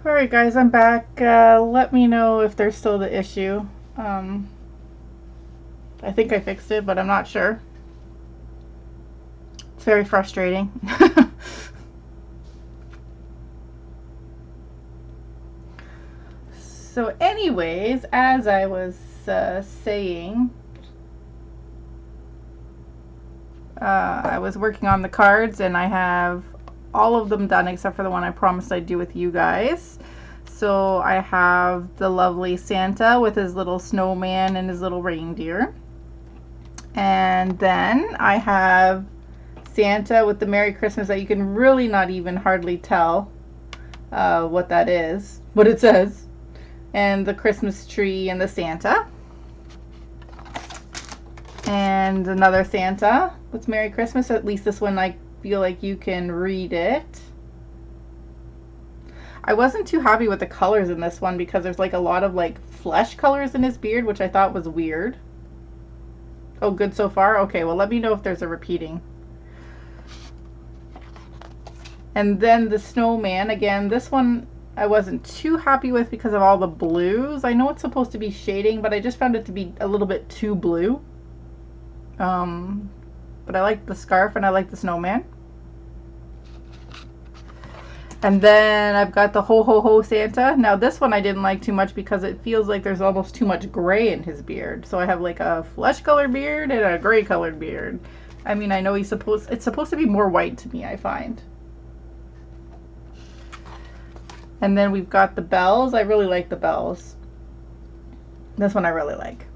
Alright guys, I'm back. Let me know if there's still the issue. I think I fixed it, but I'm not sure. It's very frustrating. So anyways, as I was saying, I was working on the cards and I have all of them done except for the one I promised I'd do with you guys. So I have the lovely Santa with his little snowman and his little reindeer. And then I have Santa with the Merry Christmas that you can really not even hardly tell what that is, what it says. And the Christmas tree and the Santa. And another Santa with Merry Christmas. At least this one I feel like you can read it. I wasn't too happy with the colors in this one because there's like a lot of like flesh colors in his beard, which I thought was weird. Oh, good so far? Okay, well let me know if there's a repeating. And then the snowman, again, this one I wasn't too happy with because of all the blues. I know it's supposed to be shading, but I just found it to be a little bit too blue. But I like the scarf and I like the snowman. And then I've got the Ho Ho Ho Santa. Now this one I didn't like too much because it feels like there's almost too much gray in his beard. So I have like a flesh colored beard and a gray colored beard. I mean, I know it's supposed to be more white to me, I find. And then we've got the bells. I really like the bells. This one I really like.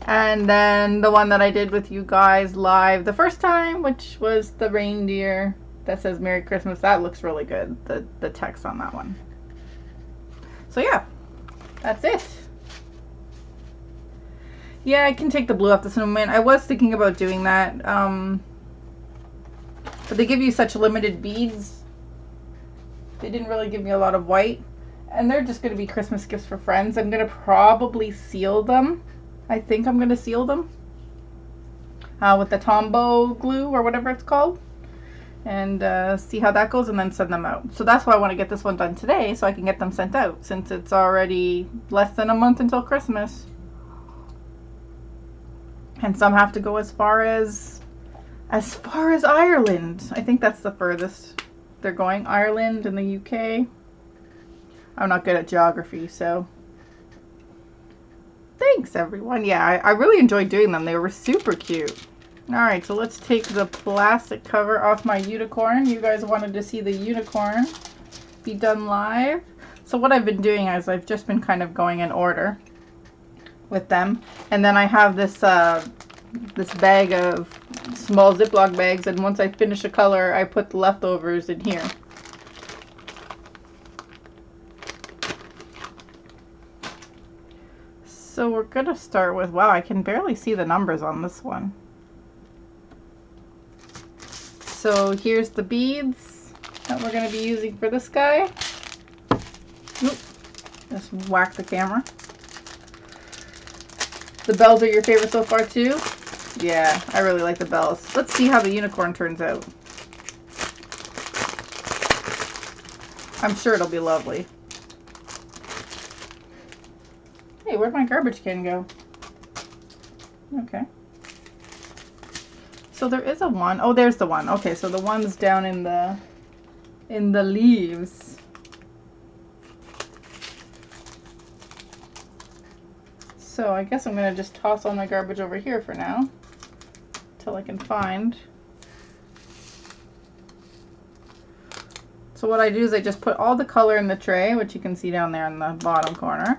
And then the one that I did with you guys live the first time, which was the reindeer that says Merry Christmas. That looks really good, the text on that one. So yeah, that's it. Yeah, I can take the blue off the snowman. I was thinking about doing that. But they give you such limited beads. They didn't really give me a lot of white. And they're just going to be Christmas gifts for friends. I'm going to probably seal them. I think I'm going to seal them with the Tombow glue or whatever it's called. And see how that goes and then send them out. So that's why I want to get this one done today so I can get them sent out since it's already less than a month until Christmas. And some have to go as far as Ireland. I think that's the furthest they're going. Ireland and the UK. I'm not good at geography, so thanks everyone. Yeah, I really enjoyed doing them. They were super cute. Alright, so let's take the plastic cover off my unicorn. You guys wanted to see the unicorn be done live. So what I've been doing is I've just been kind of going in order with them. And then I have this this bag of small Ziploc bags, and once I finish a color, I put the leftovers in here. So we're going to start with, wow, I can barely see the numbers on this one. So here's the beads that we're going to be using for this guy. Oop, just whack the camera. The bells are your favorite so far too? Yeah, I really like the bells. Let's see how the unicorn turns out. I'm sure it'll be lovely. Hey, where'd my garbage can go? Okay. So there is a one. Oh, there's the one. Okay, so the one's down in the leaves. So I guess I'm going to just toss all my garbage over here for now until I can find. So what I do is I just put all the color in the tray, which you can see down there in the bottom corner.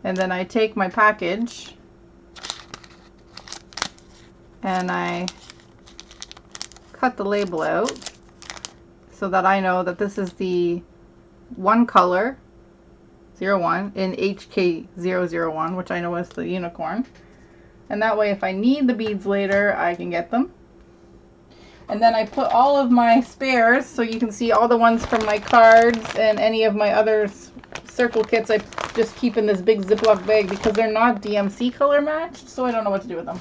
And then I take my package and I cut the label out so that I know that this is the one color 01 in HK001, which I know is the unicorn. And that way if I need the beads later, I can get them. And then I put all of my spares, so you can see all the ones from my cards and any of my other circle kits I just keep in this big Ziploc bag because they're not DMC color matched, so I don't know what to do with them.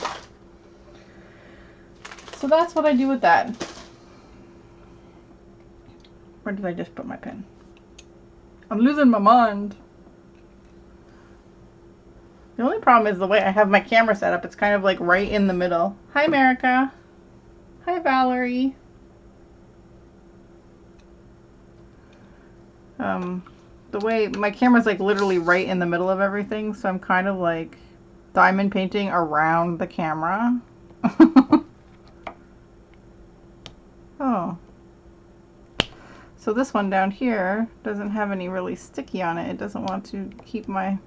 So that's what I do with that. Where did I just put my pen? I'm losing my mind. The only problem is the way I have my camera set up. It's kind of like right in the middle. Hi, America. Hi, Valerie. The way my camera's like literally right in the middle of everything, so I'm kind of like diamond painting around the camera. Oh. So this one down here doesn't have any really sticky on it. It doesn't want to keep my...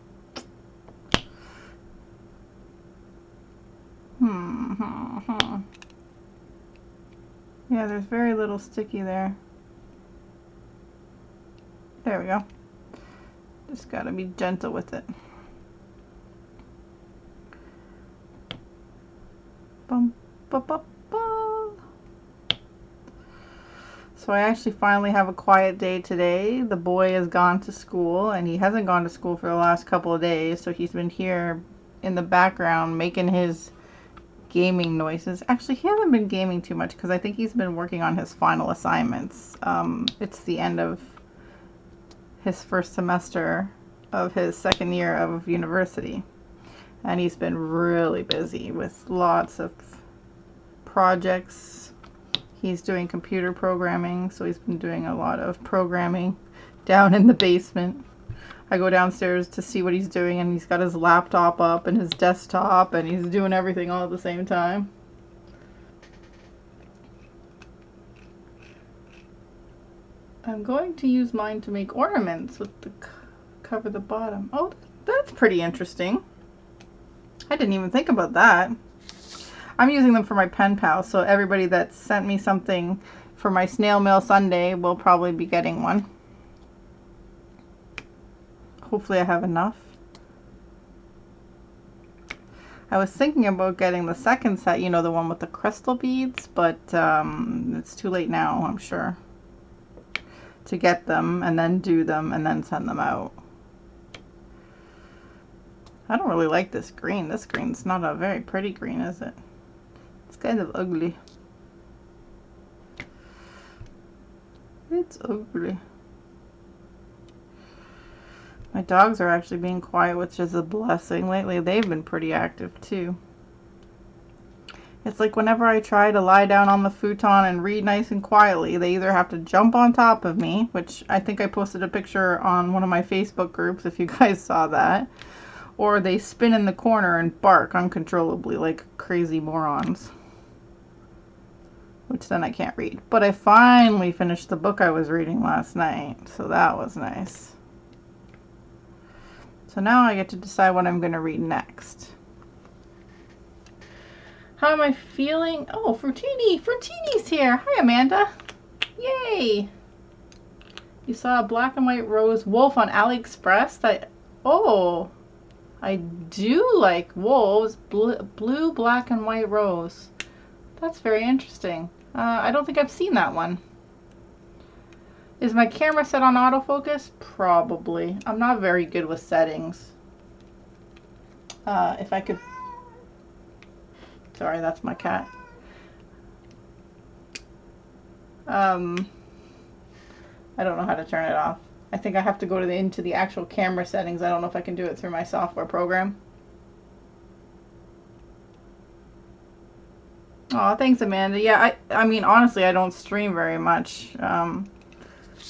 Yeah, there's very little sticky there. There we go. Just gotta be gentle with it. Bum, ba, ba, ba. So I actually finally have a quiet day today. The boy has gone to school, and he hasn't gone to school for the last couple of days, so he's been here in the background making his gaming noises. Actually, he hasn't been gaming too much because I think he's been working on his final assignments. It's the end of his first semester of his second year of university, and he's been really busy with lots of projects. He's doing computer programming, so he's been doing a lot of programming down in the basement. I go downstairs to see what he's doing, and he's got his laptop up and his desktop, and he's doing everything all at the same time. I'm going to use mine to make ornaments with the cover the bottom. Oh, that's pretty interesting. I didn't even think about that. I'm using them for my pen pals, so everybody that sent me something for my snail mail Sunday will probably be getting one. Hopefully I have enough. I was thinking about getting the second set, you know, the one with the crystal beads, but it's too late now, I'm sure, to get them and then do them and then send them out. I don't really like this green. This green's not a very pretty green, is it? It's kind of ugly. It's ugly. My dogs are actually being quiet, which is a blessing. Lately, they've been pretty active too. It's like whenever I try to lie down on the futon and read nice and quietly, they either have to jump on top of me, which I think I posted a picture on one of my Facebook groups if you guys saw that, or they spin in the corner and bark uncontrollably like crazy morons, which then I can't read. But I finally finished the book I was reading last night, so that was nice. So now I get to decide what I'm going to read next. How am I feeling? Oh, Fruitini! Fruitini's here! Hi, Amanda! Yay! You saw a black and white rose wolf on AliExpress? Oh! I do like wolves. Blue, black, and white rose. That's very interesting. I don't think I've seen that one. Is my camera set on autofocus? Probably. I'm not very good with settings. If I could... Sorry, that's my cat. I don't know how to turn it off. I think I have to go into the actual camera settings. I don't know if I can do it through my software program. Oh, thanks, Amanda. Yeah, I mean, honestly, I don't stream very much.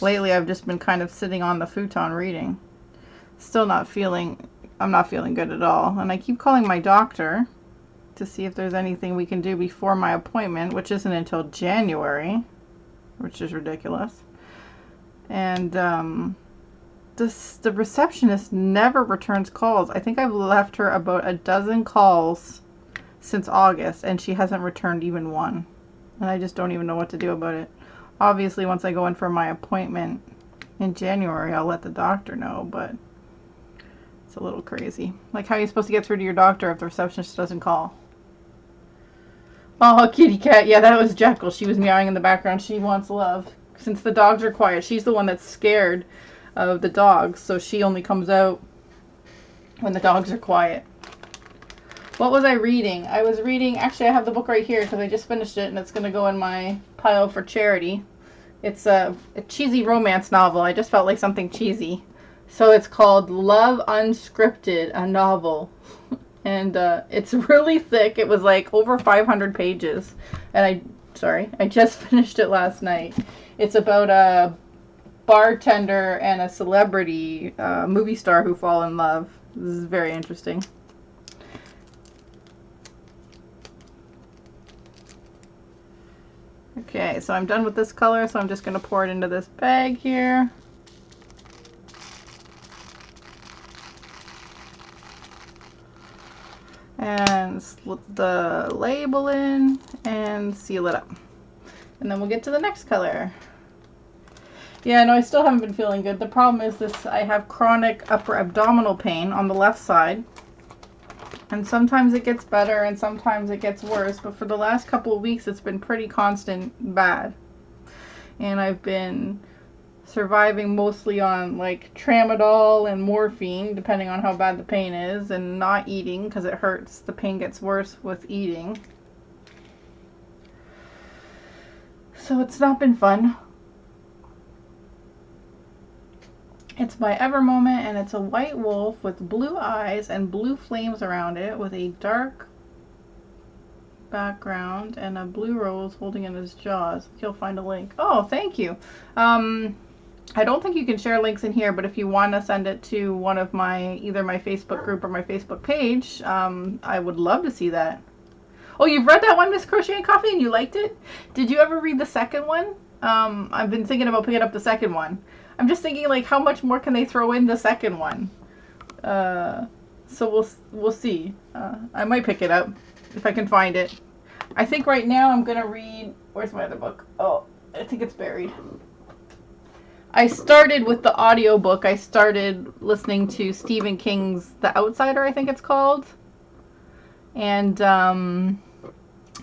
Lately, I've just been kind of sitting on the futon reading. Still not feeling... I'm not feeling good at all. And I keep calling my doctor to see if there's anything we can do before my appointment, which isn't until January, which is ridiculous. And the receptionist never returns calls. I think I've left her about a dozen calls since August, and she hasn't returned even one. And I just don't even know what to do about it. Obviously, once I go in for my appointment in January, I'll let the doctor know, but it's a little crazy. Like, how are you supposed to get through to your doctor if the receptionist doesn't call? Oh, kitty cat. Yeah, that was Jekyll. She was meowing in the background. She wants love. Since the dogs are quiet, she's the one that's scared of the dogs, so she only comes out when the dogs are quiet. What was I reading? I was reading, actually I have the book right here because I just finished it and it's going to go in my pile for charity. It's a cheesy romance novel. I just felt like something cheesy. So it's called Love Unscripted, a novel. And it's really thick. It was like over 500 pages. And I just finished it last night. It's about a bartender and a celebrity movie star who fall in love. This is very interesting. Okay, so I'm done with this color, so I'm just going to pour it into this bag here. And slip the label in and seal it up. And then we'll get to the next color. Yeah, no, I still haven't been feeling good. The problem is this, I have chronic upper abdominal pain on the left side. And sometimes it gets better and sometimes it gets worse. But for the last couple of weeks, it's been pretty constant bad. And I've been surviving mostly on like tramadol and morphine, depending on how bad the pain is, and not eating because it hurts. The pain gets worse with eating. So it's not been fun. It's by Ever Moment, and it's a white wolf with blue eyes and blue flames around it with a dark background and a blue rose holding in his jaws. You'll find a link. Oh, thank you. I don't think you can share links in here, but if you want to send it to one of either my Facebook group or my Facebook page, I would love to see that. Oh, you've read that one, Miss Crochet and Coffee, and you liked it? Did you ever read the second one? I've been thinking about picking up the second one. I'm just thinking, like, how much more can they throw in the second one? So we'll see. I might pick it up if I can find it. I think right now I'm gonna read. Where's my other book? Oh, I think it's buried. I started with the audiobook. I started listening to Stephen King's The Outsider, I think it's called. And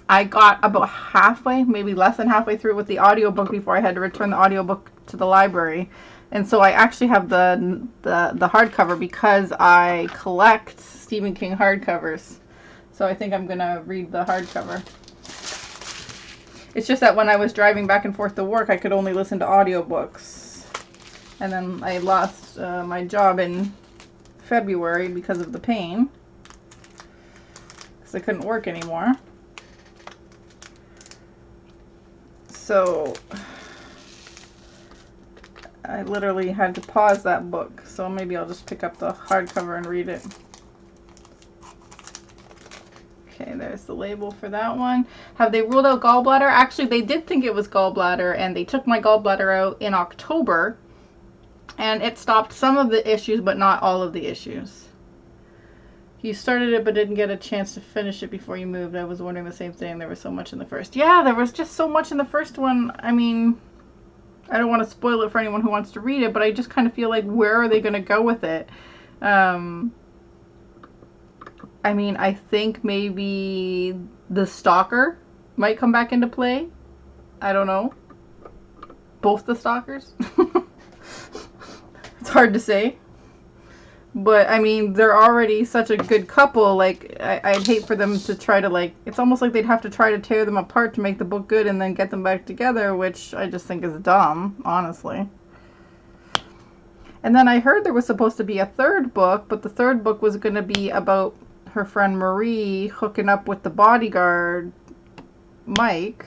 I got about halfway, maybe less than halfway through with the audiobook before I had to return the audiobook to the library. And so I actually have the hardcover because I collect Stephen King hardcovers. So I think I'm going to read the hardcover. It's just that when I was driving back and forth to work, I could only listen to audiobooks. And then I lost my job in February because of the pain. Because I couldn't work anymore. So I literally had to pause that book. So maybe I'll just pick up the hardcover and read it. Okay, there's the label for that one. Have they ruled out gallbladder? Actually, they did think it was gallbladder, and they took my gallbladder out in October, and it stopped some of the issues, but not all of the issues. You started it, but didn't get a chance to finish it before you moved. I was wondering the same thing. There was so much in the first. Yeah, there was just so much in the first one. I mean, I don't want to spoil it for anyone who wants to read it, but I just kind of feel like, where are they going to go with it? I mean, I think maybe the stalker might come back into play. I don't know. Both the stalkers? It's hard to say. But, I mean, they're already such a good couple. Like, I'd hate for them to try to, like... It's almost like they'd have to try to tear them apart to make the book good and then get them back together, which I just think is dumb, honestly. And then I heard there was supposed to be a third book, but the third book was going to be about her friend Marie hooking up with the bodyguard Mike.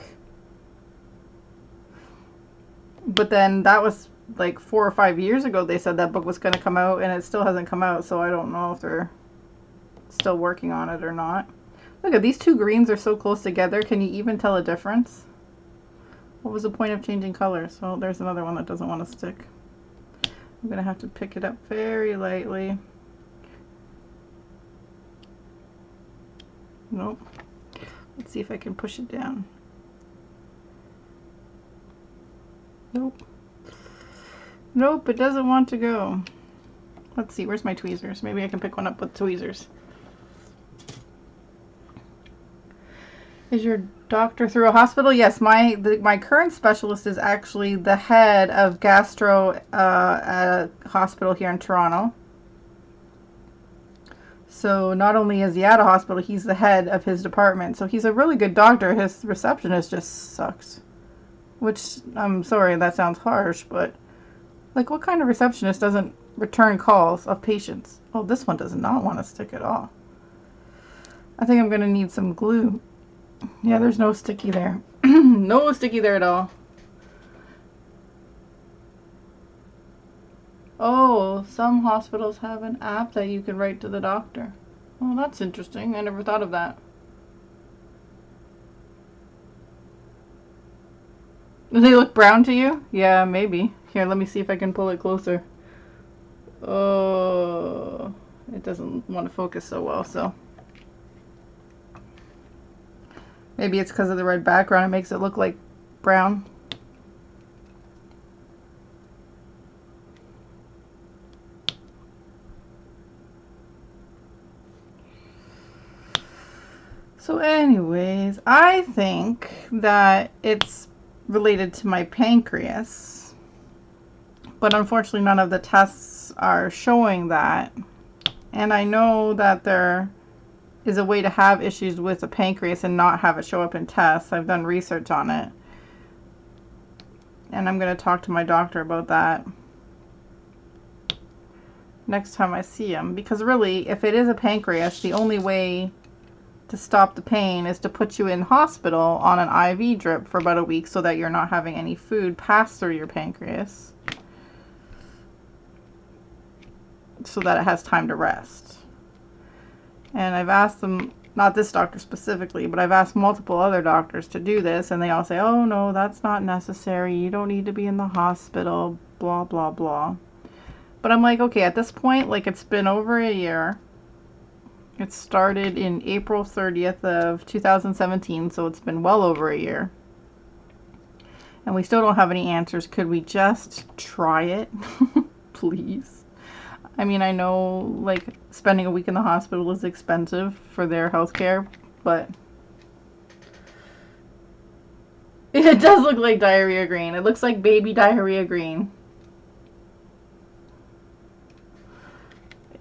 But then that was like 4 or 5 years ago they said that book was going to come out, and it still hasn't come out, so I don't know if they're still working on it or not. Look at these two greens are so close together. Can you even tell a difference? What was the point of changing colors? Well, there's another one that doesn't want to stick. I'm going to have to pick it up very lightly. Nope. Let's see if I can push it down. Nope. Nope, it doesn't want to go. Let's see, where's my tweezers? Maybe I can pick one up with tweezers. Is your doctor through a hospital? Yes, my current specialist is actually the head of gastro at a hospital here in Toronto. So not only is he at a hospital, he's the head of his department. So he's a really good doctor. His receptionist just sucks. Which, I'm sorry, that sounds harsh, but like what kind of receptionist doesn't return calls of patients? Oh, this one does not want to stick at all. I think I'm going to need some glue. Yeah, there's no sticky there. No sticky there at all. Oh, some hospitals have an app that you can write to the doctor. Oh, that's interesting. I never thought of that. Do they look brown to you? Yeah, maybe. Here, let me see if I can pull it closer. Oh, it doesn't want to focus so well, so. Maybe it's because of the red background. It makes it look like brown. So anyways, I think that it's related to my pancreas. But unfortunately, none of the tests are showing that. And I know that there is a way to have issues with the pancreas and not have it show up in tests. I've done research on it. And I'm going to talk to my doctor about that next time I see him. Because really, if it is a pancreas, the only way to stop the pain is to put you in hospital on an IV drip for about a week so that you're not having any food pass through your pancreas, so that it has time to rest. And I've asked them, not this doctor specifically, but I've asked multiple other doctors to do this, and they all say, oh no, that's not necessary, you don't need to be in the hospital, blah blah blah. But I'm like, okay, at this point, like, it's been over a year. It started in April 30th of 2017, so it's been well over a year. And we still don't have any answers. Could we just try it? Please. I mean, I know, like, spending a week in the hospital is expensive for their health care, but it does look like diarrhea green. It looks like baby diarrhea green.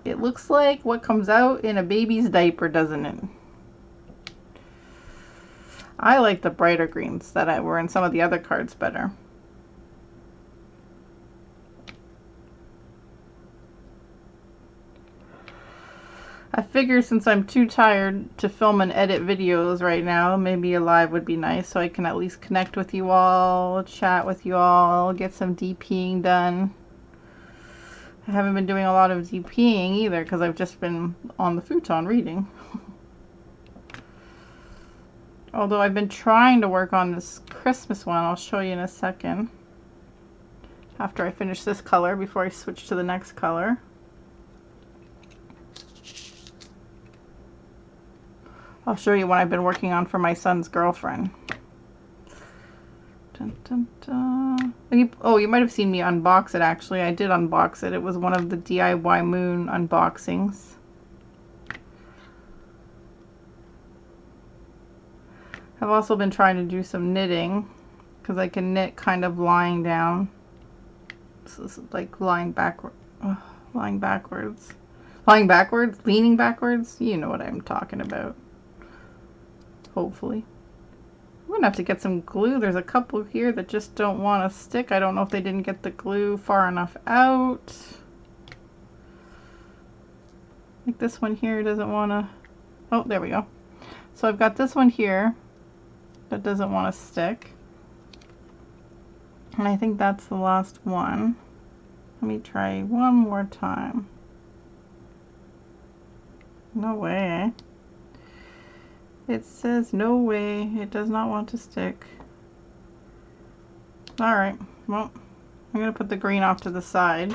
It looks like what comes out in a baby's diaper, doesn't it? I like the brighter greens that were in some of the other cards better. I figure since I'm too tired to film and edit videos right now, maybe a live would be nice so I can at least connect with you all, chat with you all, get some DPing done. I haven't been doing a lot of DPing either because I've just been on the futon reading. Although I've been trying to work on this Christmas one. I'll show you in a second. After I finish this color before I switch to the next color. I'll show you what I've been working on for my son's girlfriend. Dun, dun, dun. Oh, you might have seen me unbox it actually. I did unbox it. It was one of the DIY Moon unboxings. I've also been trying to do some knitting because I can knit kind of lying down. So this is like lying backward, lying backwards. Lying backwards? Leaning backwards? You know what I'm talking about. Hopefully. I'm going to have to get some glue. There's a couple here that just don't want to stick. I don't know if they didn't get the glue far enough out. Like this one here doesn't want to... Oh, there we go. So I've got this one here that doesn't want to stick. And I think that's the last one. Let me try one more time. No way. It says no way. It does not want to stick. Alright, well, I'm going to put the green off to the side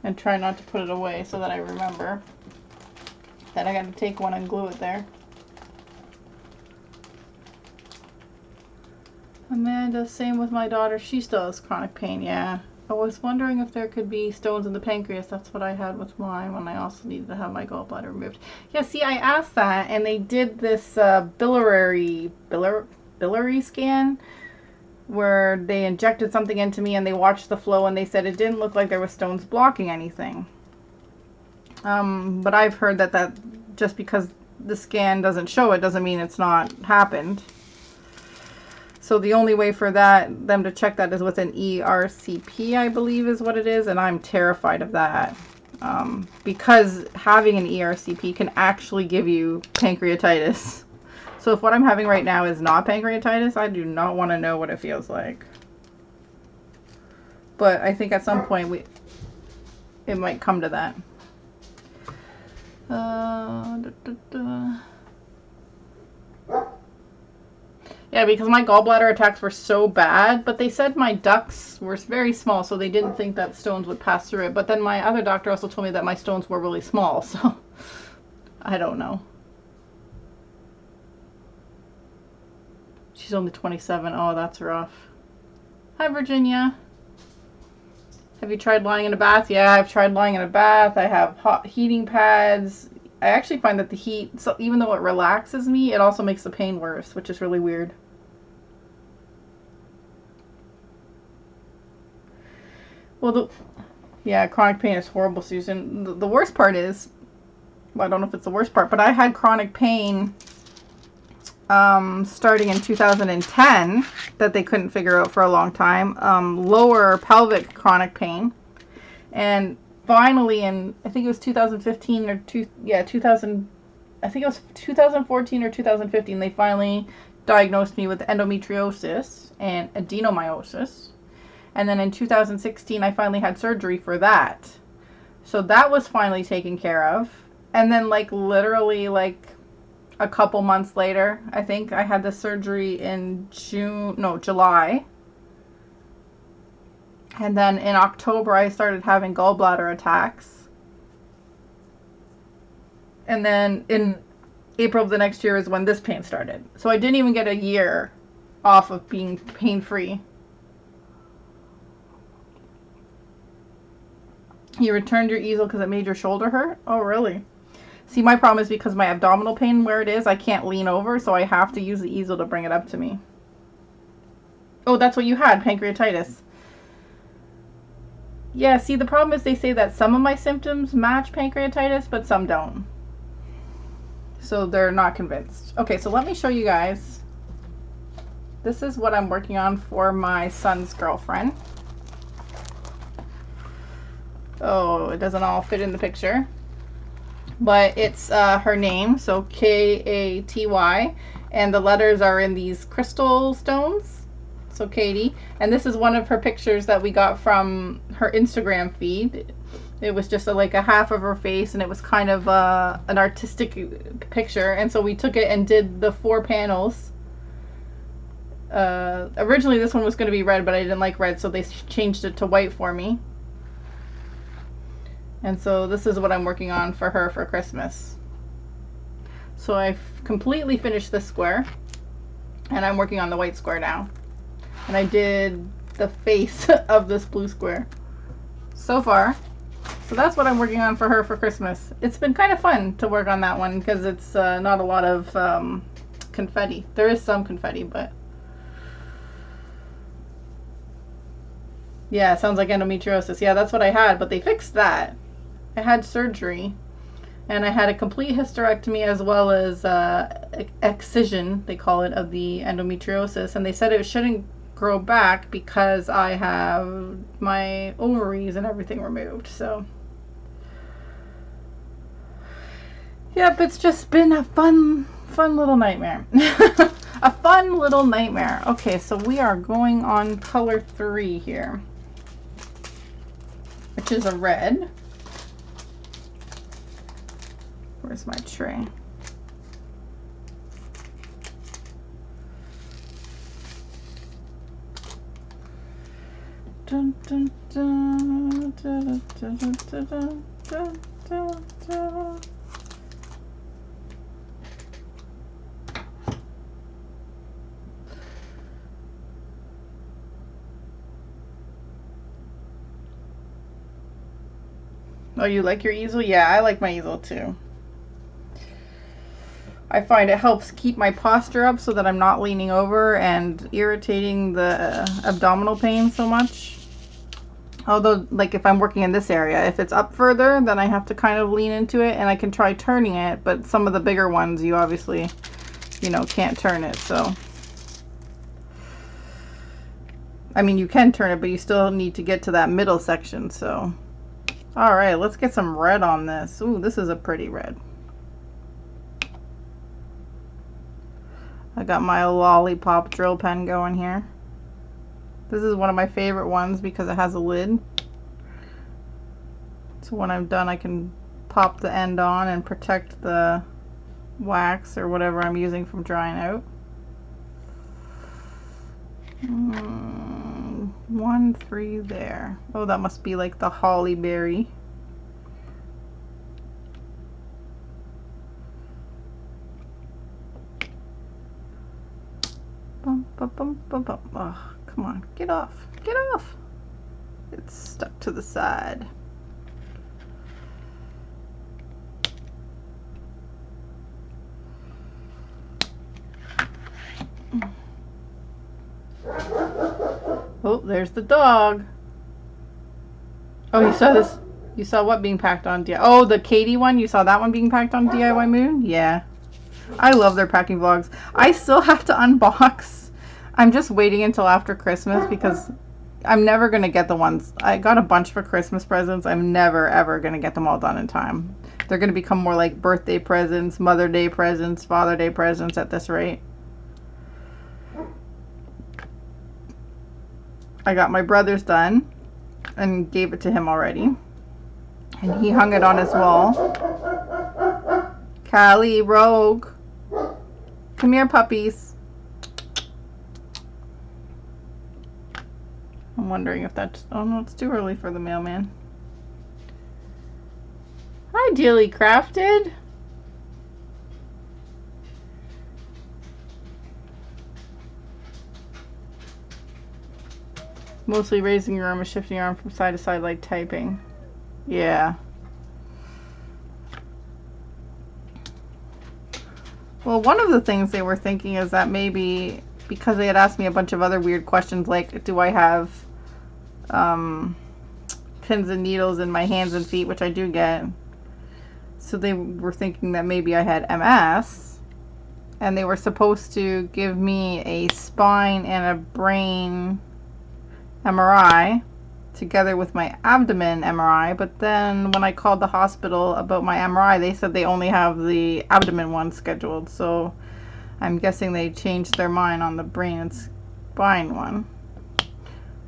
and try not to put it away so that I remember that I got to take one and glue it there. Amanda, same with my daughter. She still has chronic pain, yeah. I was wondering if there could be stones in the pancreas. That's what I had with mine when I also needed to have my gallbladder removed. Yeah, see, I asked that, and they did this biliary scan where they injected something into me and they watched the flow and they said it didn't look like there was stones blocking anything. But I've heard that just because the scan doesn't show it doesn't mean it's not happened. So the only way for them to check that is with an ERCP, I believe is what it is, and I'm terrified of that. Because having an ERCP can actually give you pancreatitis. So if what I'm having right now is not pancreatitis, I do not want to know what it feels like. But I think at some point it might come to that. Yeah, because my gallbladder attacks were so bad, but they said my ducts were very small, so they didn't think that stones would pass through it. But then my other doctor also told me that my stones were really small, so I don't know. She's only 27. Oh, that's rough. Hi, Virginia. Have you tried lying in a bath? Yeah, I've tried lying in a bath. I have hot heating pads. I actually find that the heat, so even though it relaxes me, it also makes the pain worse, which is really weird. Well, yeah, chronic pain is horrible, Susan. The worst part is, well, I don't know if it's the worst part, but I had chronic pain starting in 2010 that they couldn't figure out for a long time. Lower pelvic chronic pain. And finally in, I think it was 2015 or 2000, I think it was 2014 or 2015, they finally diagnosed me with endometriosis and adenomyosis. And then in 2016, I finally had surgery for that. So that was finally taken care of. And then literally a couple months later, I think I had the surgery in July. And then in October, I started having gallbladder attacks. And then in April of the next year is when this pain started. So I didn't even get a year off of being pain-free. You returned your easel because it made your shoulder hurt? Oh, really? See, my problem is because my abdominal pain, where it is, I can't lean over, so I have to use the easel to bring it up to me. Oh, that's what you had, pancreatitis. Yeah, see, the problem is they say that some of my symptoms match pancreatitis, but some don't. So they're not convinced. Okay, so let me show you guys. This is what I'm working on for my son's girlfriend. Oh, it doesn't all fit in the picture. But it's her name, so Katy, and the letters are in these crystal stones. So Katie, and this is one of her pictures that we got from her Instagram feed. It was just like a half of her face, and it was kind of an artistic picture, and so we took it and did the 4 panels. Originally this one was going to be red, but I didn't like red, so they changed it to white for me. And so this is what I'm working on for her for Christmas. So I've completely finished this square, and I'm working on the white square now. And I did the face of this blue square so far. So that's what I'm working on for her for Christmas. It's been kind of fun to work on that one because it's not a lot of confetti. There is some confetti, but yeah, it sounds like endometriosis. Yeah, that's what I had, but they fixed that. I had surgery, and I had a complete hysterectomy as well as excision, they call it, of the endometriosis, and they said it shouldn't grow back because I have my ovaries and everything removed. So yep, it's just been a fun little nightmare. A fun little nightmare. Okay, so we are going on color 3 here, which is a red. Where's my tray? Dun, dun, dun, dun, dun, dun, dun, dun, dun, dun. Oh, you like your easel? Yeah, I like my easel too. I find it helps keep my posture up so that I'm not leaning over and irritating the abdominal pain so much. Although, like if I'm working in this area, if it's up further, then I have to kind of lean into it, and I can try turning it, but some of the bigger ones, you obviously, you know, can't turn it, so. I mean, you can turn it, but you still need to get to that middle section, so. All right, let's get some red on this. Ooh, this is a pretty red. I got my lollipop drill pen going here. This is one of my favorite ones because it has a lid. So when I'm done, I can pop the end on and protect the wax or whatever I'm using from drying out. 1, 3 there. Oh, that must be like the holly berry. Bum, bum, bum, bum, bum. Oh, come on, get off, get off. It's stuck to the side. Oh, there's the dog. Oh, you saw this? You saw what being packed on DIY? Oh, the Katie one? You saw that one being packed on DIY Moon? Yeah. I love their packing vlogs. I still have to unbox. I'm just waiting until after Christmas because I'm never going to get the ones. I got a bunch for Christmas presents. I'm never, ever going to get them all done in time. They're going to become more like birthday presents, Mother Day presents, Father Day presents at this rate. I got my brother's done and gave it to him already. And he hung it on his wall. Callie, Rogue. Come here, puppies. I'm wondering if that's... Oh, no, it's too early for the mailman. Hi, Dearly Crafted. Mostly raising your arm and shifting your arm from side to side like typing. Yeah. Well, one of the things they were thinking is that maybe because they had asked me a bunch of other weird questions like, do I have pins and needles in my hands and feet, which I do get. So they were thinking that maybe I had MS, and they were supposed to give me a spine and a brain MRI together with my abdomen MRI, but then when I called the hospital about my MRI, they said they only have the abdomen one scheduled, so I'm guessing they changed their mind on the brain and spine one,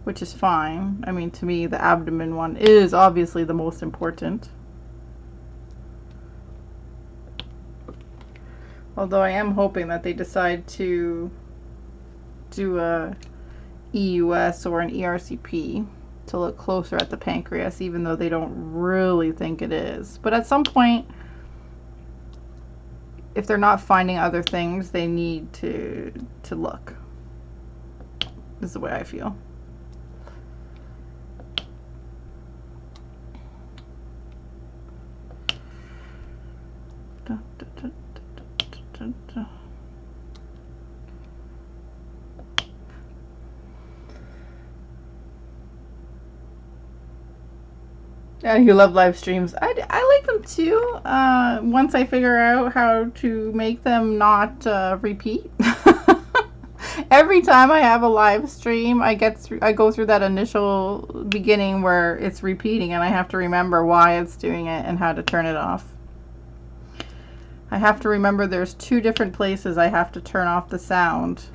which is fine. I mean, to me, the abdomen one is obviously the most important. Although I am hoping that they decide to do a EUS or an ERCP to look closer at the pancreas, even though they don't really think it is. But at some point, if they're not finding other things, they need to look. This is the way I feel. Yeah, you love live streams. I like them too. Once I figure out how to make them not repeat. Every time I have a live stream, I go through that initial beginning where it's repeating, and I have to remember why it's doing it and how to turn it off. I have to remember there's 2 different places I have to turn off the sound.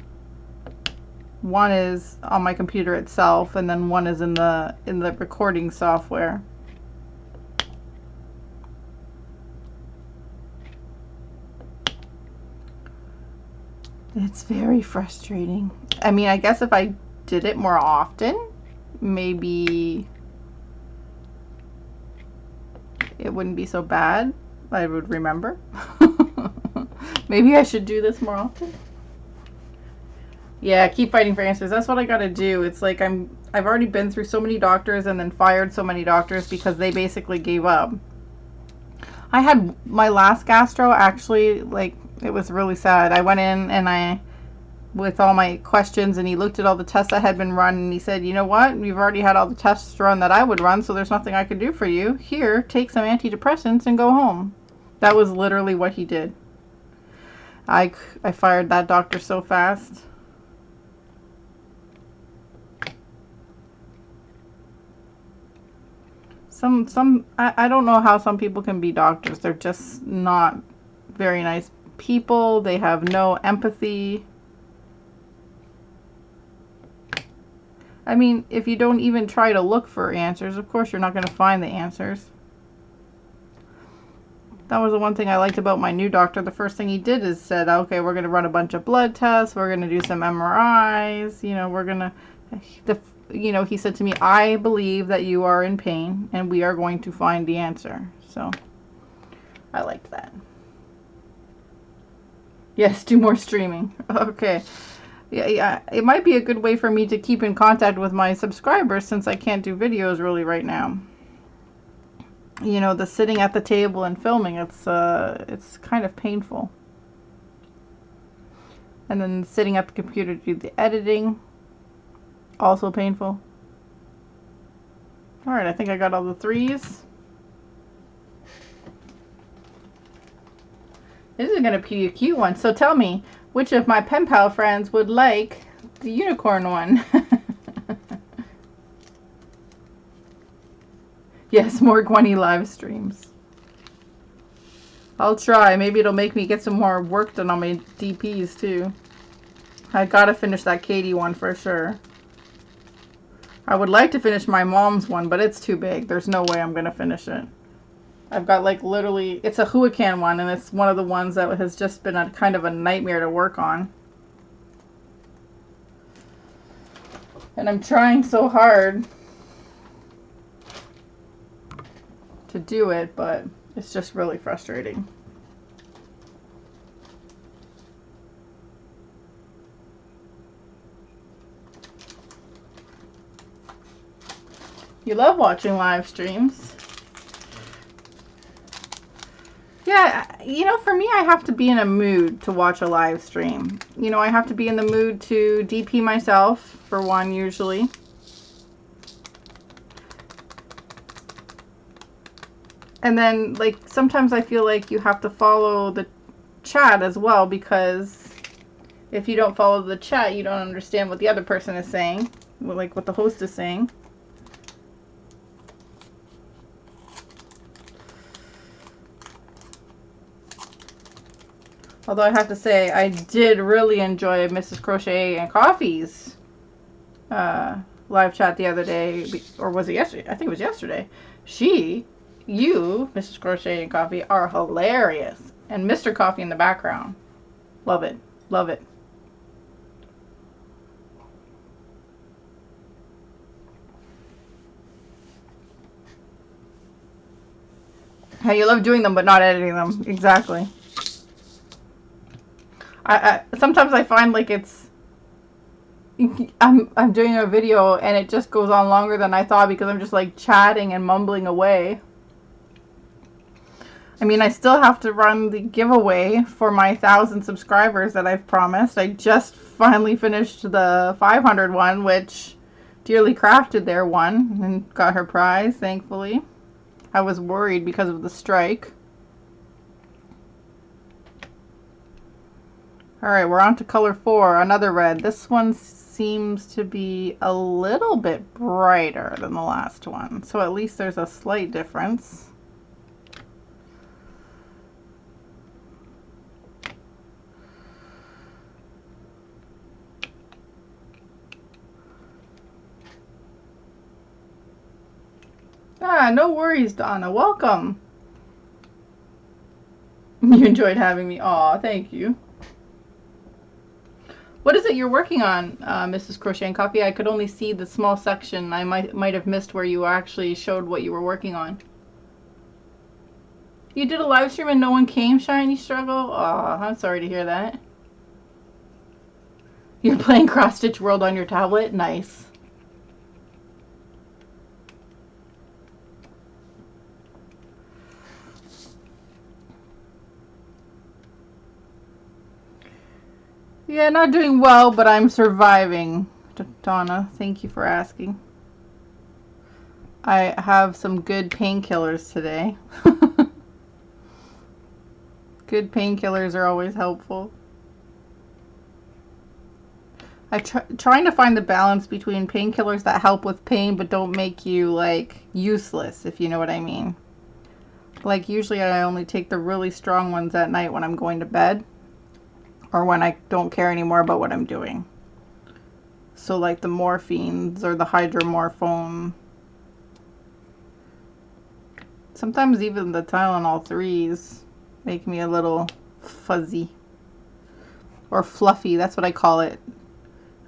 One is on my computer itself, and then one is in the recording software. It's very frustrating. I mean, I guess if I did it more often, maybe it wouldn't be so bad. I would remember. Maybe I should do this more often. Yeah, keep fighting for answers. That's what I gotta do. It's like I've already been through so many doctors and then fired so many doctors because they basically gave up. I had my last gastro, actually, like, it was really sad. I went in and with all my questions, and he looked at all the tests that had been run, and he said, you know what, you've already had all the tests run that I would run, so there's nothing I can do for you. Here, take some antidepressants and go home. That was literally what he did. I fired that doctor so fast. I don't know how some people can be doctors. They're just not very nice people. They have no empathy. I mean, if you don't even try to look for answers, of course you're not going to find the answers. That was the one thing I liked about my new doctor. The first thing he did is said, okay, we're going to run a bunch of blood tests. We're going to do some MRIs. You know, we're going to, he said to me, I believe that you are in pain and we are going to find the answer. So I liked that. Yes, do more streaming. Okay. Yeah, it might be a good way for me to keep in contact with my subscribers since I can't do videos really right now. You know, the sitting at the table and filming, it's kind of painful. And then sitting at the computer to do the editing, also painful. All right, I think I got all the 3s. This is going to be a cute one. So tell me, which of my pen pal friends would like the unicorn one? Yes, more Gwenny live streams. I'll try. Maybe it'll make me get some more work done on my DPs too. I gotta finish that Katie one for sure. I would like to finish my mom's one, but it's too big. There's no way I'm gonna finish it. I've got like literally, it's a Huacan one, and it's one of the ones that has just been a kind of a nightmare to work on. And I'm trying so hard to do it, but it's just really frustrating. You love watching live streams. Yeah, you know, for me, I have to be in a mood to watch a live stream. You know, I have to be in the mood to DP myself, for one, usually. And then, like, sometimes I feel like you have to follow the chat as well, because if you don't follow the chat, you don't understand what the other person is saying, like what the host is saying. Although I have to say, I did really enjoy Mrs. Crochet and Coffee's live chat the other day, or was it yesterday? I think it was yesterday. You, Mrs. Crochet and Coffee, are hilarious. And Mr. Coffee in the background. Love it. Love it. How you love doing them but not editing them. Exactly. Sometimes I find like I'm doing a video and it just goes on longer than I thought because I'm just like chatting and mumbling away. I mean, I still have to run the giveaway for my 1,000 subscribers that I've promised. I just finally finished the 500 one, which Dearly Crafted there won and got her prize, thankfully. I was worried because of the strike. Alright, we're on to color 4, another red. This one seems to be a little bit brighter than the last one, so at least there's a slight difference. Ah, no worries, Donna. Welcome. You enjoyed having me. Aw, thank you. What is it you're working on, Mrs. Crochet and Coffee? I could only see the small section. I might have missed where you actually showed what you were working on. You did a live stream and no one came, Shiny Struggle? Aw, I'm sorry to hear that. You're playing Cross Stitch World on your tablet? Nice. Yeah, not doing well, but I'm surviving, Donna. Thank you for asking. I have some good painkillers today. Good painkillers are always helpful. Trying to find the balance between painkillers that help with pain but don't make you like useless, if you know what I mean. Like usually I only take the really strong ones at night when I'm going to bed or when I don't care anymore about what I'm doing. So like the morphines or the hydromorphone. Sometimes even the Tylenol 3s make me a little fuzzy or fluffy. That's what I call it.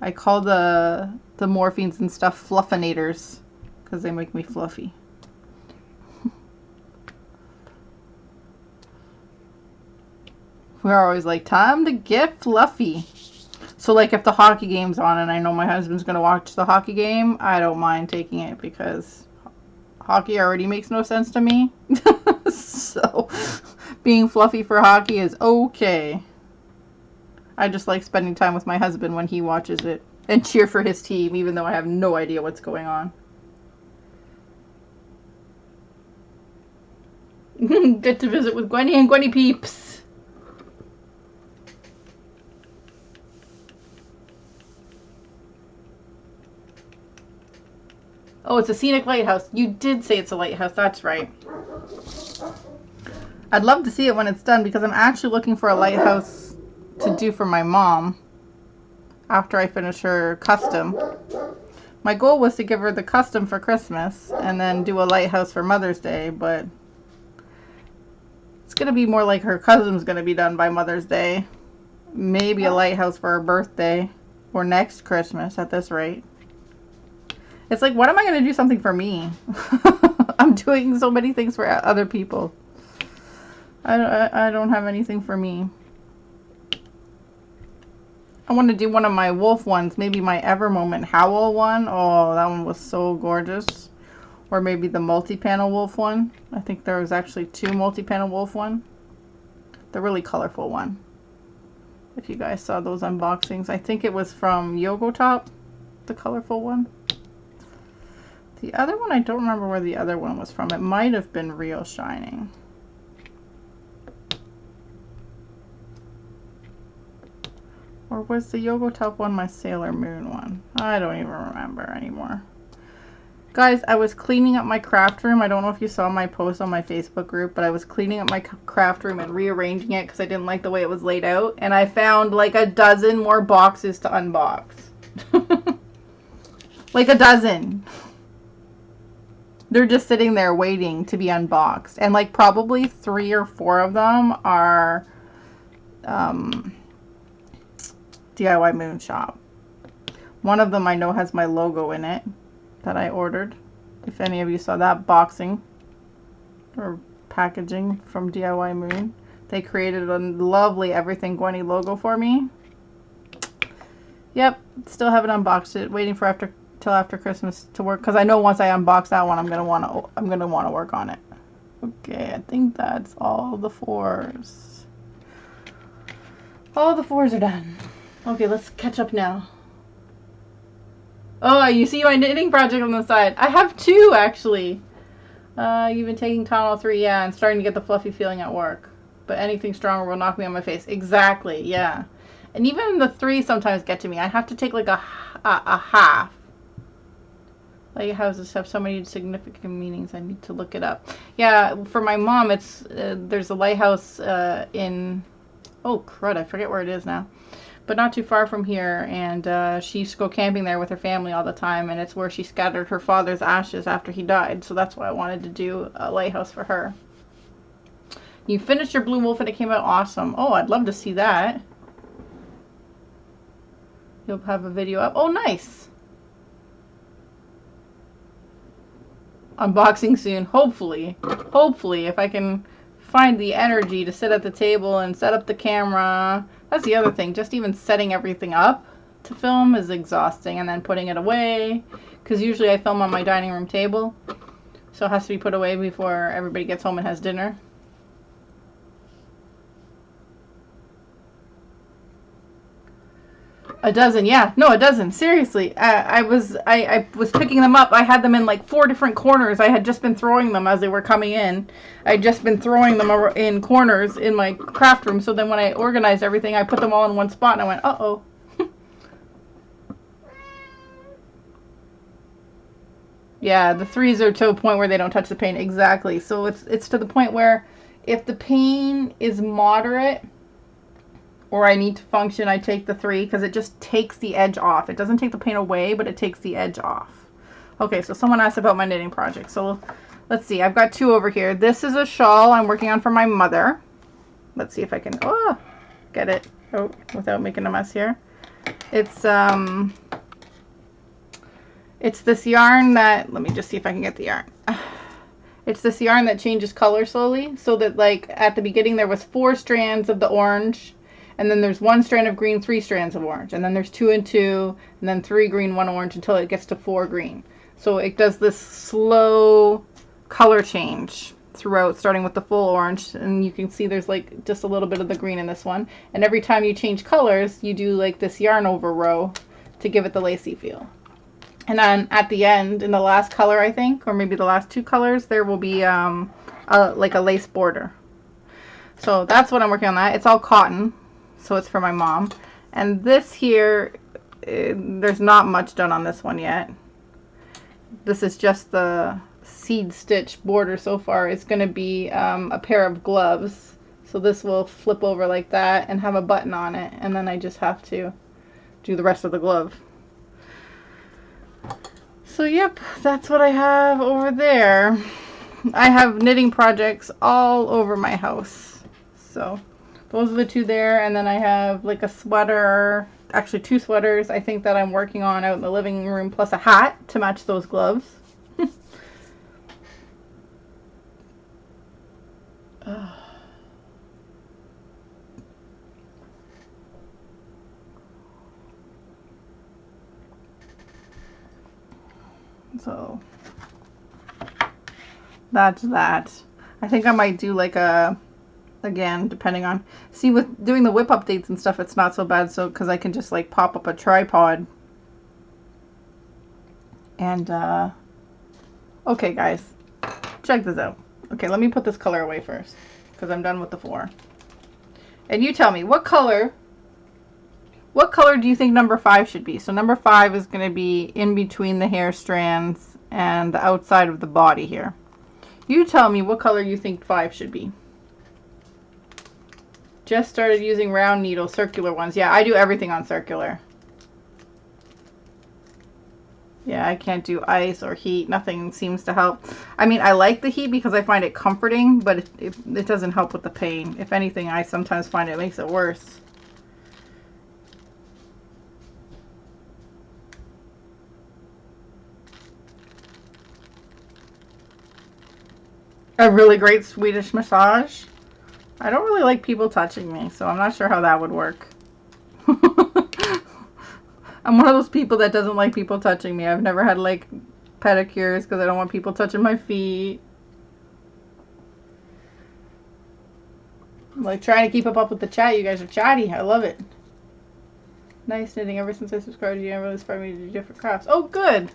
I call the morphines and stuff fluffinators because they make me fluffy. We're always like, time to get fluffy. So like if the hockey game's on and I know my husband's going to watch the hockey game, I don't mind taking it because hockey already makes no sense to me. So being fluffy for hockey is okay. I just like spending time with my husband when he watches it and cheer for his team, even though I have no idea what's going on. Good to visit with Gwenny and Gwenny peeps. Oh, it's a scenic lighthouse. You did say it's a lighthouse. That's right. I'd love to see it when it's done because I'm actually looking for a lighthouse to do for my mom after I finish her custom. My goal was to give her the custom for Christmas and then do a lighthouse for Mother's Day, but it's going to be more like her custom's going to be done by Mother's Day. Maybe a lighthouse for her birthday or next Christmas at this rate. It's like, when am I going to do something for me? I'm doing so many things for other people. I don't have anything for me. I want to do one of my wolf ones. Maybe my Ever Moment Howl one. Oh, that one was so gorgeous. Or maybe the multi-panel wolf one. I think there was actually 2 multi-panel wolf one. The really colorful one. If you guys saw those unboxings. I think it was from Yogotop. The colorful one. The other one, I don't remember where the other one was from. It might have been Real Shining. Or was the Yogotop one my Sailor Moon one? I don't even remember anymore. Guys, I was cleaning up my craft room. I don't know if you saw my post on my Facebook group, but I was cleaning up my craft room and rearranging it because I didn't like the way it was laid out. And I found like a dozen more boxes to unbox. Like a dozen. They're just sitting there waiting to be unboxed. And like probably 3 or 4 of them are DIY Moon Shop. One of them I know has my logo in it that I ordered. If any of you saw that boxing or packaging from DIY Moon. They created a lovely Everything Gwenny logo for me. Yep, still haven't unboxed it. Waiting for till after Christmas to work, because I know once I unbox that one, I'm gonna want to work on it. Okay, I think that's all the 4s. All the 4s are done. Okay, let's catch up now. Oh, you see my knitting project on the side. I have 2 actually. You've been taking Tylenol 3, yeah, and starting to get the fluffy feeling at work. But anything stronger will knock me on my face. Exactly, yeah. And even the 3 sometimes get to me. I have to take like a half. Lighthouses have so many significant meanings. I need to look it up. Yeah, for my mom, it's there's a lighthouse in, oh crud, I forget where it is now, but not too far from here, and she used to go camping there with her family all the time, and it's where she scattered her father's ashes after he died. So that's why I wanted to do a lighthouse for her. You finished your Blue Wolf and it came out awesome. Oh, I'd love to see that. You'll have a video up. Oh, nice. Unboxing soon, hopefully. Hopefully, if I can find the energy to sit at the table and set up the camera. That's the other thing, just even setting everything up to film is exhausting, and then putting it away, because usually I film on my dining room table, so it has to be put away before everybody gets home and has dinner. A dozen, yeah. No, a dozen. Seriously. I was picking them up. I had them in like 4 different corners. I had just been throwing them as they were coming in. I'd just been throwing them in corners in my craft room. So then when I organized everything, I put them all in one spot and I went, uh-oh. Yeah, the 3s are to a point where they don't touch the paint. Exactly. So it's to the point where if the paint is moderate or I need to function, I take the 3 because it just takes the edge off. It doesn't take the paint away, but it takes the edge off. Okay, so someone asked about my knitting project. So let's see. I've got 2 over here. This is a shawl I'm working on for my mother. Let's see if I can get it out without making a mess here. It's this yarn that, let me just see if I can get the yarn. It's this yarn that changes color slowly, so that like at the beginning there was 4 strands of the orange, and then there's 1 strand of green, 3 strands of orange, and then there's 2 and 2, and then 3 green, 1 orange until it gets to 4 green. So it does this slow color change throughout, starting with the full orange, and you can see there's like just a little bit of the green in this one. And every time you change colors, you do like this yarn over row to give it the lacy feel. And then at the end, in the last color, I think, or maybe the last 2 colors, there will be like a lace border. So that's what I'm working on that. It's all cotton, so it's for my mom. And this here, there's not much done on this one yet. This is just the seed stitch border so far. It's going to be a pair of gloves. So this will flip over like that and have a button on it. And then I just have to do the rest of the glove. So yep, that's what I have over there. I have knitting projects all over my house. So those are the 2 there, and then I have like a sweater, actually 2 sweaters I think that I'm working on out in the living room, plus a hat to match those gloves. So that's that. I think I might do like a, again, depending on, see with doing the whip updates and stuff, it's not so bad, so because I can just like pop up a tripod and okay guys, check this out. Okay, let me put this color away first because I'm done with the 4. And you tell me what color do you think number 5 should be? So number 5 is going to be in between the hair strands and the outside of the body here. You tell me what color you think 5 should be. Just started using round needle, circular ones. Yeah, I do everything on circular. Yeah, I can't do ice or heat. Nothing seems to help. I mean, I like the heat because I find it comforting, but it doesn't help with the pain. If anything, I sometimes find it makes it worse. A really great Swedish massage. I don't really like people touching me, so I'm not sure how that would work. I'm one of those people that doesn't like people touching me. I've never had like pedicures because I don't want people touching my feet. I'm like trying to keep up with the chat. You guys are chatty. I love it. Nice knitting. Ever since I subscribed to you, it really inspired me to do different crafts. Oh, good.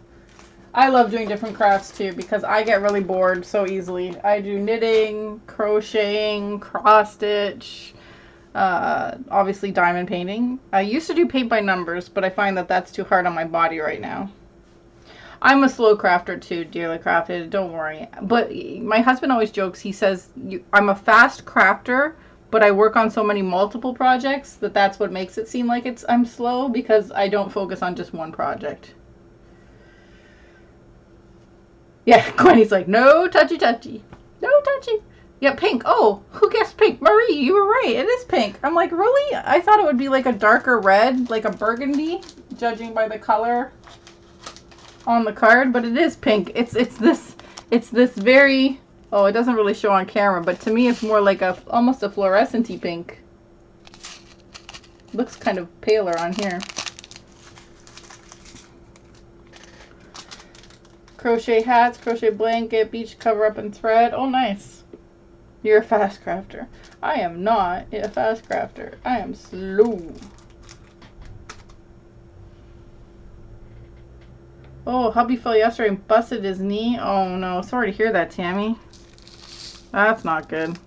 I love doing different crafts too because I get really bored so easily. I do knitting, crocheting, cross stitch, obviously diamond painting. I used to do paint by numbers, but I find that that's too hard on my body right now. I'm a slow crafter too, dearly crafted, don't worry. But my husband always jokes, he says, I'm a fast crafter, but I work on so many multiple projects that that's what makes it seem like I'm slow because I don't focus on just one project. Yeah, Gwenny's like, no touchy touchy. No touchy. Yeah, pink. Oh, who guessed pink? Marie, you were right. It is pink. I'm like, really? I thought it would be like a darker red, like a burgundy, judging by the color on the card, but it is pink. It's this very, oh, it doesn't really show on camera, but to me it's more like almost a fluorescent-y pink. Looks kind of paler on here. Crochet hats, crochet blanket, beach cover up and thread. Oh, nice. You're a fast crafter. I am not a fast crafter. I am slow. Oh, hubby fell yesterday and busted his knee. Oh no, sorry to hear that, Tammy. That's not good.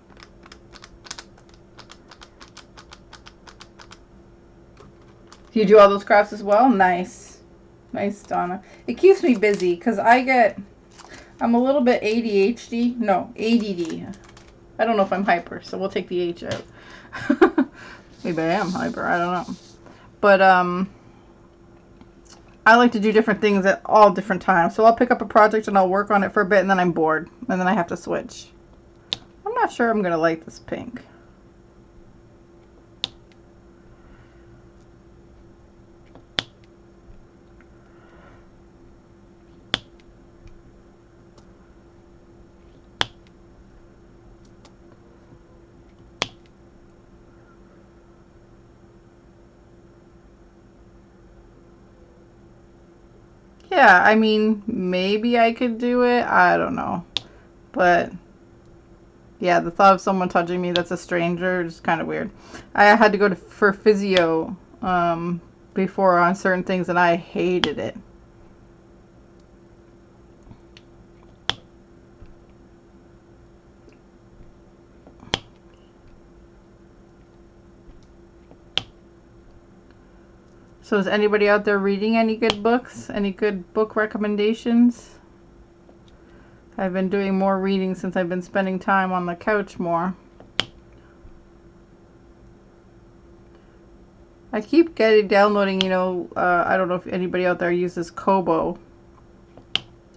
Do you do all those crafts as well? Nice. Nice, Donna. It keeps me busy because I'm a little bit ADHD. No, ADD. I don't know if I'm hyper, so we'll take the H out. Maybe I am hyper. I don't know. But I like to do different things at all different times. So I'll pick up a project and I'll work on it for a bit, and then I'm bored, and then I have to switch. I'm not sure I'm gonna like this pink. Yeah, I mean, maybe I could do it. I don't know. But yeah, the thought of someone touching me that's a stranger is kind of weird. I had to go for physio before on certain things, and I hated it. So is anybody out there reading any good books? Any good book recommendations? I've been doing more reading since I've been spending time on the couch more. I keep downloading, I don't know if anybody out there uses Kobo.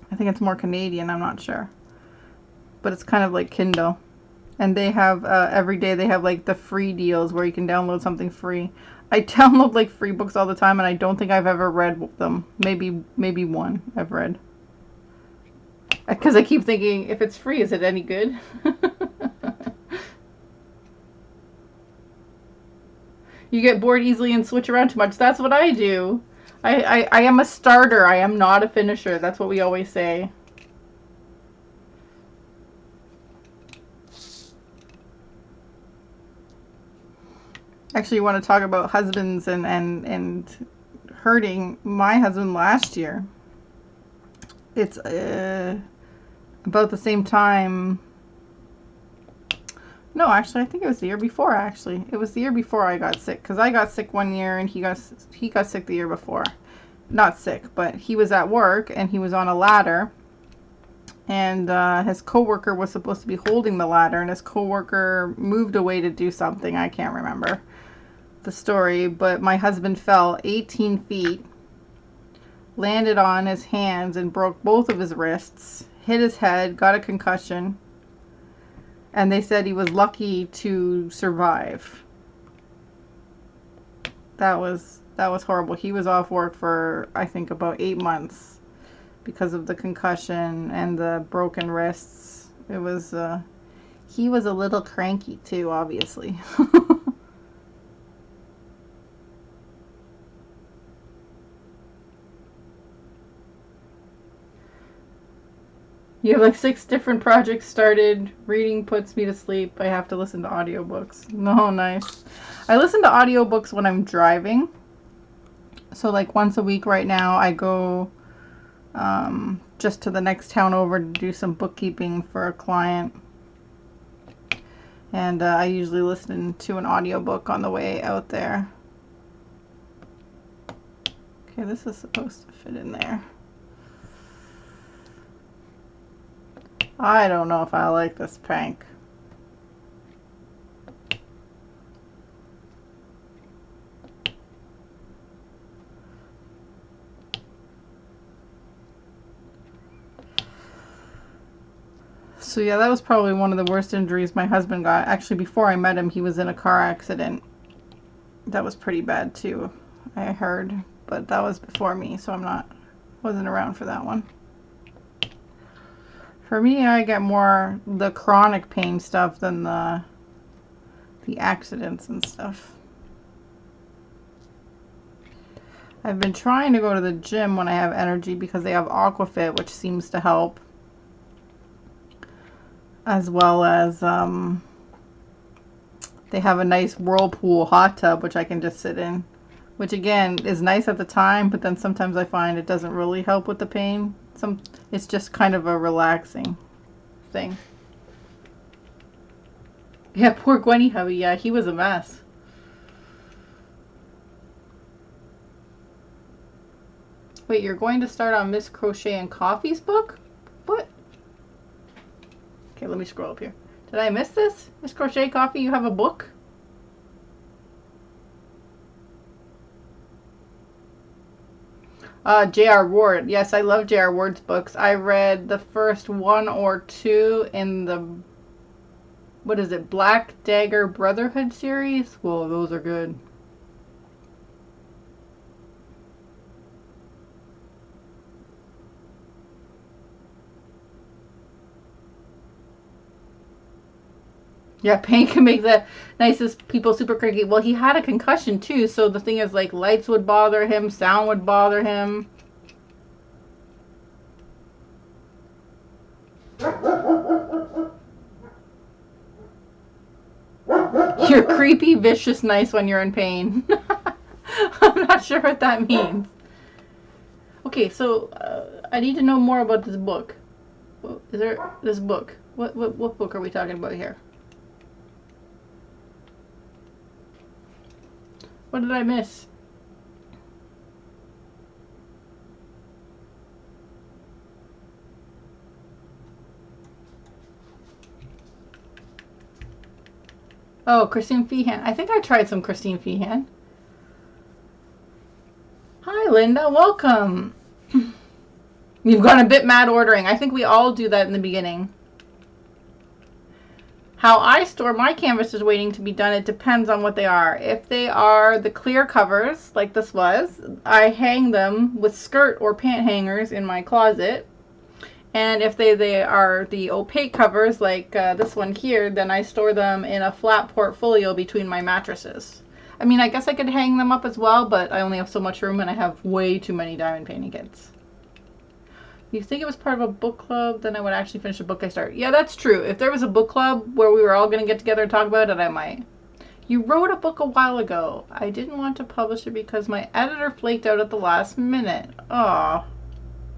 I think it's more Canadian, I'm not sure. But it's kind of like Kindle. And they have, every day they have like the free deals where you can download something free. I download like free books all the time, and I don't think I've ever read them. Maybe one I've read. Because I keep thinking, if it's free, is it any good? You get bored easily and switch around too much. That's what I do. I am a starter. I am not a finisher. That's what we always say. Actually, you want to talk about husbands and hurting. My husband last year, it's about the same time. No, actually, I think it was the year before. Actually, it was the year before I got sick, because I got sick one year and he got sick the year before. Not sick, but he was at work and he was on a ladder, and his coworker was supposed to be holding the ladder, and his coworker moved away to do something. I can't remember the story, but my husband fell 18 feet, landed on his hands and broke both of his wrists, hit his head, got a concussion, and they said he was lucky to survive. That was horrible. He was off work for, I think, about 8 months because of the concussion and the broken wrists. It was he was a little cranky too, obviously. You have like 6 different projects started. Reading puts me to sleep. I have to listen to audiobooks. No, nice. I listen to audiobooks when I'm driving. So like once a week right now, I go just to the next town over to do some bookkeeping for a client. And I usually listen to an audiobook on the way out there. Okay, this is supposed to fit in there. I don't know if I like this prank. So yeah, that was probably one of the worst injuries my husband got. Actually, before I met him, he was in a car accident. That was pretty bad too, I heard. But that was before me, so wasn't around for that one. For me, I get more the chronic pain stuff than the accidents and stuff. I've been trying to go to the gym when I have energy because they have Aquafit, which seems to help. As well as they have a nice whirlpool hot tub, which I can just sit in. Which again is nice at the time, but then sometimes I find it doesn't really help with the pain. It's just kind of a relaxing thing. Yeah, poor Gwenny hubby. Yeah, he was a mess. Wait, you're going to start on Miss Crochet and Coffee's book? What? Okay, let me scroll up here. Did I miss this? Miss Crochet Coffee, you have a book? J.R. Ward. Yes, I love J.R. Ward's books. I read the first one or two in the, what is it, Black Dagger Brotherhood series? Whoa, those are good. Yeah, pain can make the nicest people super cranky. Well, he had a concussion too, so the thing is, like, lights would bother him, sound would bother him. You're creepy, vicious, nice when you're in pain. I'm not sure what that means. Okay, so I need to know more about this book. Is there this book? What book are we talking about here? What did I miss? Oh, Christine Feehan. I think I tried some Christine Feehan. Hi, Linda. Welcome. You've gone a bit mad ordering. I think we all do that in the beginning. How I store my canvases waiting to be done, it depends on what they are. If they are the clear covers, like this was, I hang them with skirt or pant hangers in my closet. And if they are the opaque covers, like this one here, then I store them in a flat portfolio between my mattresses. I mean, I guess I could hang them up as well, but I only have so much room and I have way too many diamond painting kits. You think it was part of a book club, then I would actually finish a book I started. Yeah, that's true. If there was a book club where we were all going to get together and talk about it, I might. You wrote a book a while ago. I didn't want to publish it because my editor flaked out at the last minute. Aw,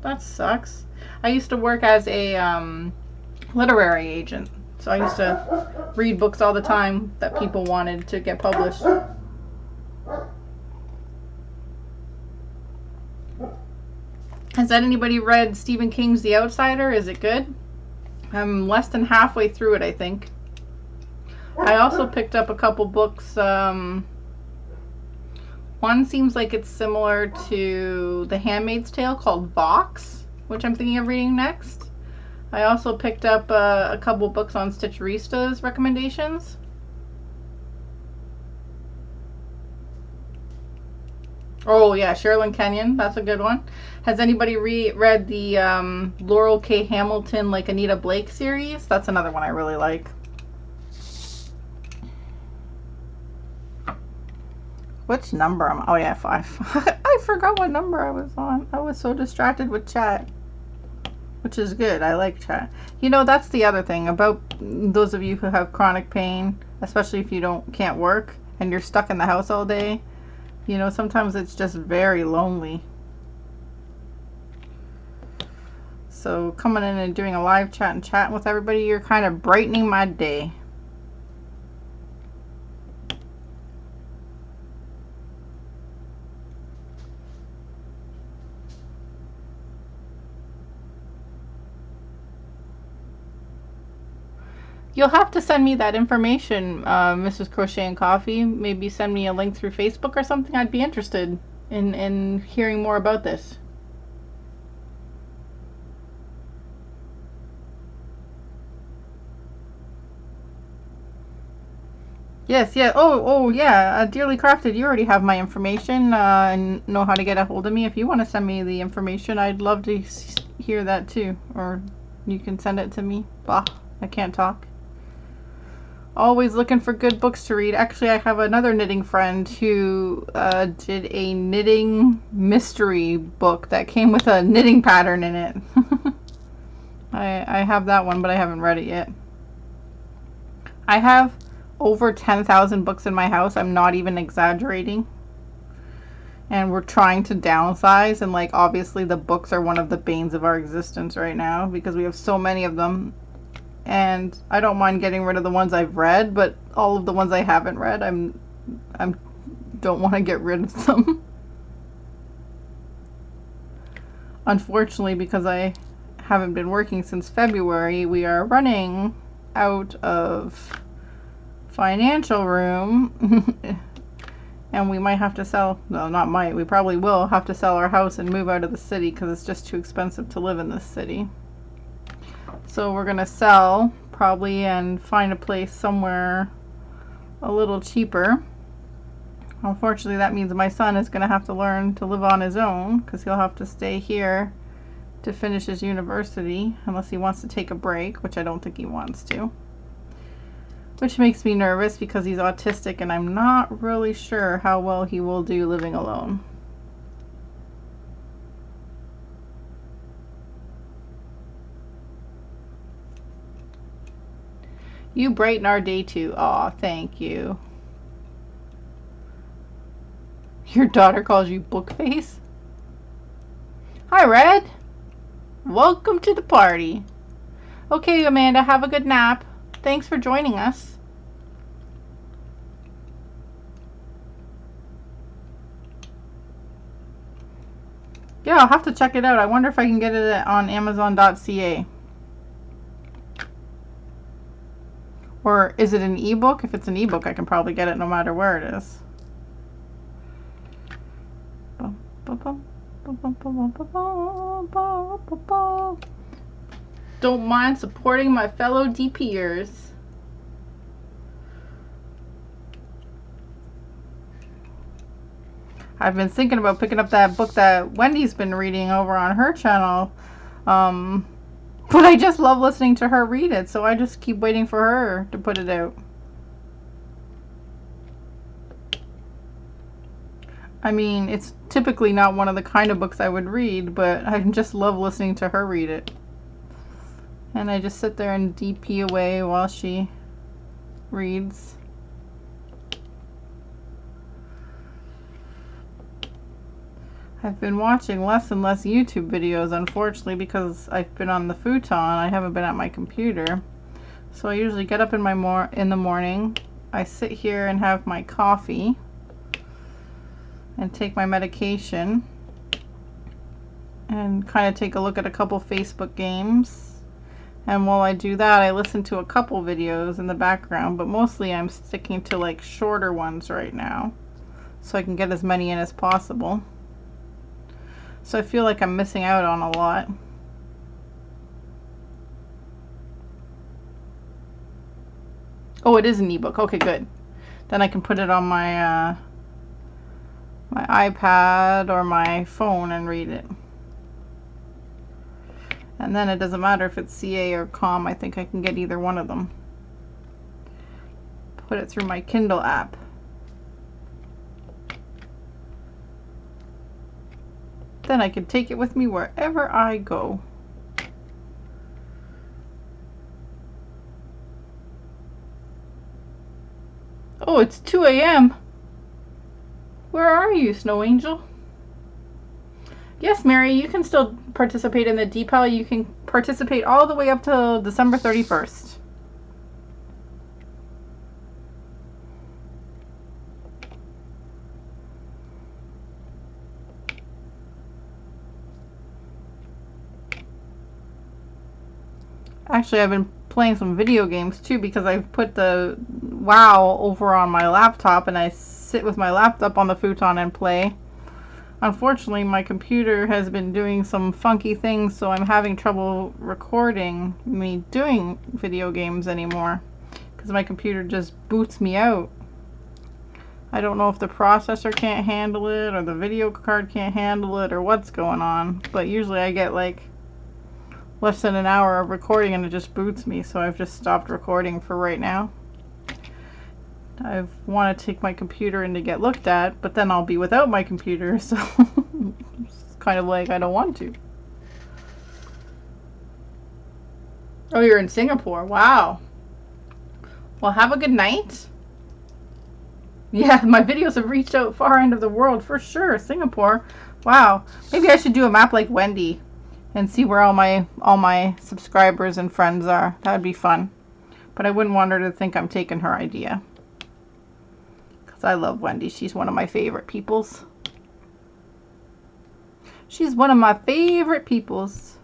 that sucks. I used to work as a literary agent, so I used to read books all the time that people wanted to get published. Has anybody read Stephen King's The Outsider? Is it good? I'm less than halfway through it, I think. I also picked up a couple books. One seems like it's similar to The Handmaid's Tale, called Vox, which I'm thinking of reading next. I also picked up a couple books on Stitcherista's recommendations. Oh yeah, Sherilyn Kenyon, that's a good one. Has anybody read the Laurel K. Hamilton, like Anita Blake series? That's another one I really like. Which number am I? Oh yeah, 5. I forgot what number I was on. I was so distracted with chat. Which is good. I like chat. You know, that's the other thing about those of you who have chronic pain, especially if you can't work and you're stuck in the house all day. You know, sometimes it's just very lonely. So coming in and doing a live chat and chatting with everybody, you're kind of brightening my day. You'll have to send me that information, Mrs. Crochet and Coffee. Maybe send me a link through Facebook or something. I'd be interested in hearing more about this. Yes, yeah. Oh, yeah. Dearly Crafted, you already have my information and know how to get a hold of me. If you want to send me the information, I'd love to hear that too. Or you can send it to me. Bah, I can't talk. Always looking for good books to read. Actually, I have another knitting friend who did a knitting mystery book that came with a knitting pattern in it. I have that one, but I haven't read it yet. I have over 10,000 books in my house. I'm not even exaggerating. And we're trying to downsize, and like obviously the books are one of the banes of our existence right now because we have so many of them. And I don't mind getting rid of the ones I've read, but all of the ones I haven't read, I don't want to get rid of them. Unfortunately, because I haven't been working since February, we are running out of financial room. And we might have to sell, no, not might, we probably will have to sell our house and move out of the city because it's just too expensive to live in this city. So we're going to sell probably and find a place somewhere a little cheaper. Unfortunately, that means my son is going to have to learn to live on his own because he'll have to stay here to finish his university unless he wants to take a break, which I don't think he wants to. Which makes me nervous because he's autistic and I'm not really sure how well he will do living alone. You brighten our day too. Aw, thank you. Your daughter calls you Bookface? Hi, Red. Welcome to the party. Okay, Amanda, have a good nap. Thanks for joining us. Yeah, I'll have to check it out. I wonder if I can get it on Amazon.ca. Or is it an ebook? If it's an ebook, I can probably get it no matter where it is. Don't mind supporting my fellow DPers. I've been thinking about picking up that book that Wendy's been reading over on her channel. But I just love listening to her read it, so I just keep waiting for her to put it out. I mean, it's typically not one of the kind of books I would read, but I just love listening to her read it. And I just sit there and DP away while she reads. I've been watching less and less YouTube videos, unfortunately, because I've been on the futon. I haven't been at my computer. So I usually get up in the morning. I sit here and have my coffee and take my medication and kind of take a look at a couple Facebook games. And while I do that, I listen to a couple videos in the background, but mostly I'm sticking to like shorter ones right now so I can get as many in as possible. So I feel like I'm missing out on a lot. Oh, it is an ebook. Okay, good. Then I can put it on my my iPad or my phone and read it. And then it doesn't matter if it's CA or COM. I think I can get either one of them. Put it through my Kindle app. Then I can take it with me wherever I go. Oh, it's 2 a.m. Where are you, Snow Angel? Yes, Mary, you can still participate in the DPAL. You can participate all the way up till December 31st. Actually, I've been playing some video games too because I've put the WoW over on my laptop and I sit with my laptop on the futon and play. Unfortunately, my computer has been doing some funky things, so I'm having trouble recording me doing video games anymore because my computer just boots me out. I don't know if the processor can't handle it or the video card can't handle it or what's going on, but usually I get like less than an hour of recording and it just boots me, so I've just stopped recording for right now. I want to take my computer in to get looked at, but then I'll be without my computer, so it's kind of like I don't want to. Oh, you're in Singapore. Wow. Well, have a good night. Yeah, my videos have reached out far end of the world for sure. Singapore. Wow. Maybe I should do a map like Wendy and see where all my subscribers and friends are. That would be fun. But I wouldn't want her to think I'm taking her idea. I love Wendy. She's one of my favorite peoples. She's one of my favorite peoples.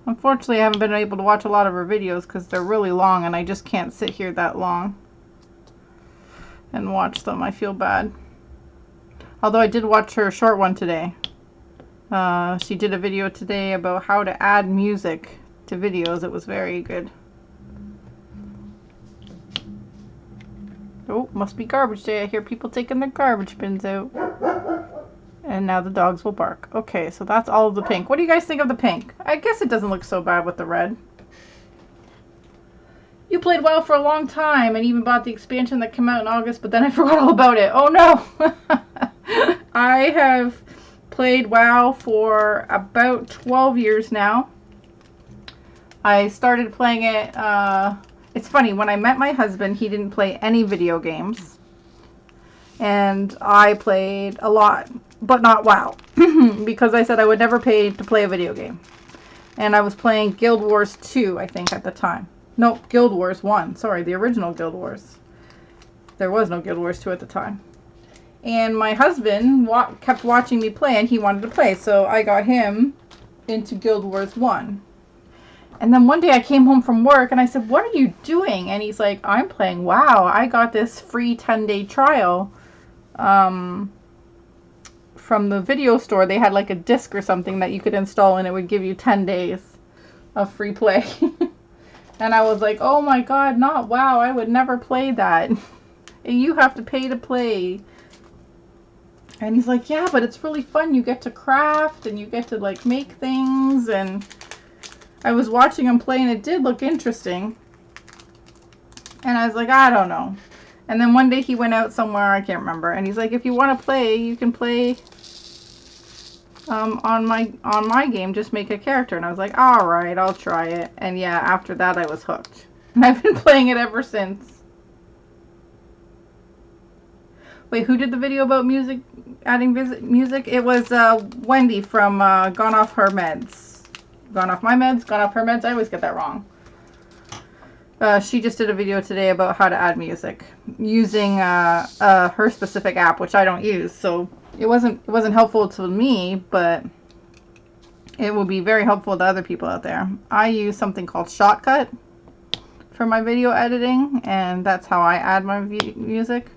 Unfortunately, I haven't been able to watch a lot of her videos because they're really long and I just can't sit here that long and watch them. I feel bad. Although I did watch her short one today. She did a video today about how to add music to videos. It was very good. Oh, must be garbage day. I hear people taking their garbage bins out. And now the dogs will bark. Okay, so that's all of the pink. What do you guys think of the pink? I guess it doesn't look so bad with the red. You played WoW for a long time and even bought the expansion that came out in August, but then I forgot all about it. Oh no! I have played WoW for about 12 years now. I started playing it, it's funny, when I met my husband, he didn't play any video games. And I played a lot, but not WoW, because I said I would never pay to play a video game. And I was playing Guild Wars 2, I think, at the time. No, Guild Wars 1. Sorry, the original Guild Wars. There was no Guild Wars 2 at the time. And my husband kept watching me play, and he wanted to play. So I got him into Guild Wars 1. And then one day I came home from work, and I said, "What are you doing?" And he's like, "I'm playing WoW. I got this free 10-day trial from the video store. They had like a disc or something that you could install, and it would give you 10 days of free play." And I was like, "Oh my God, not WoW. I would never play that. You have to pay to play." And he's like, "Yeah, but it's really fun. You get to craft and you get to like make things." And I was watching him play and it did look interesting. And I was like, "I don't know." And then one day he went out somewhere, I can't remember, and he's like, "If you want to play, you can play on my game, just make a character." And I was like, "All right, I'll try it." And yeah, after that I was hooked. And I've been playing it ever since. Wait, who did the video about music, adding music? It was Wendy from Gone Off Her Meds. Gone Off My Meds, Gone Off Her Meds. I always get that wrong. She just did a video today about how to add music using her specific app, which I don't use. So it wasn't helpful to me, but it will be very helpful to other people out there. I use something called Shotcut for my video editing, and that's how I add my music.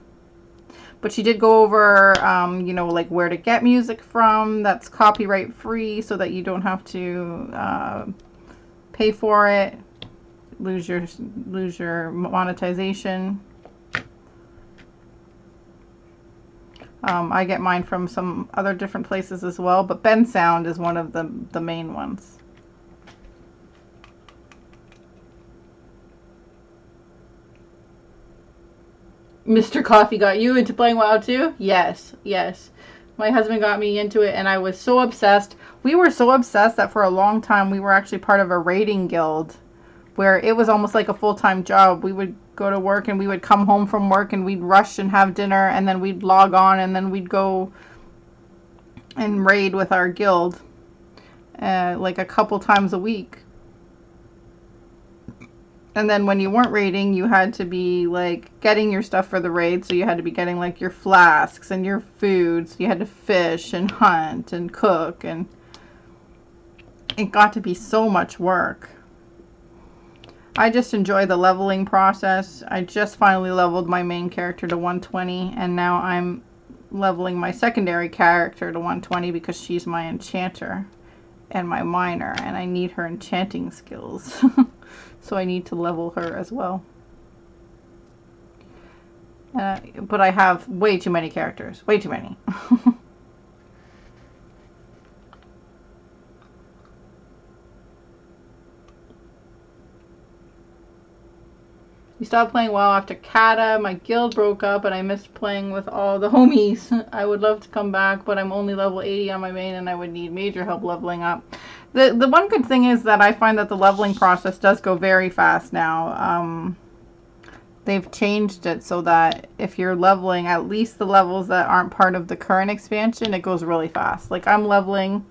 But she did go over, you know, like where to get music from that's copyright free, so that you don't have to pay for it, lose your monetization. I get mine from some other different places as well, but Ben Sound is one of the main ones. Mr. Coffee got you into playing WoW too? Yes, yes. My husband got me into it, and I was so obsessed. We were so obsessed that for a long time we were actually part of a raiding guild where it was almost like a full-time job. We would go to work and we would come home from work and we'd rush and have dinner, and then we'd log on and then we'd go and raid with our guild like a couple times a week. And then when you weren't raiding, you had to be like getting your stuff for the raid. So you had to be getting like your flasks and your foods. You had to fish and hunt and cook, and it got to be so much work. I just enjoy the leveling process. I just finally leveled my main character to 120, and now I'm leveling my secondary character to 120 because she's my enchanter and my miner, and I need her enchanting skills. So I need to level her as well. But I have way too many characters. Way too many. We stopped playing WoW after Kata. My guild broke up and I missed playing with all the homies. I would love to come back, but I'm only level 80 on my main and I would need major help leveling up. The one good thing is that I find that the leveling process does go very fast now. They've changed it so that if you're leveling at least the levels that aren't part of the current expansion, it goes really fast. Like I'm leveling,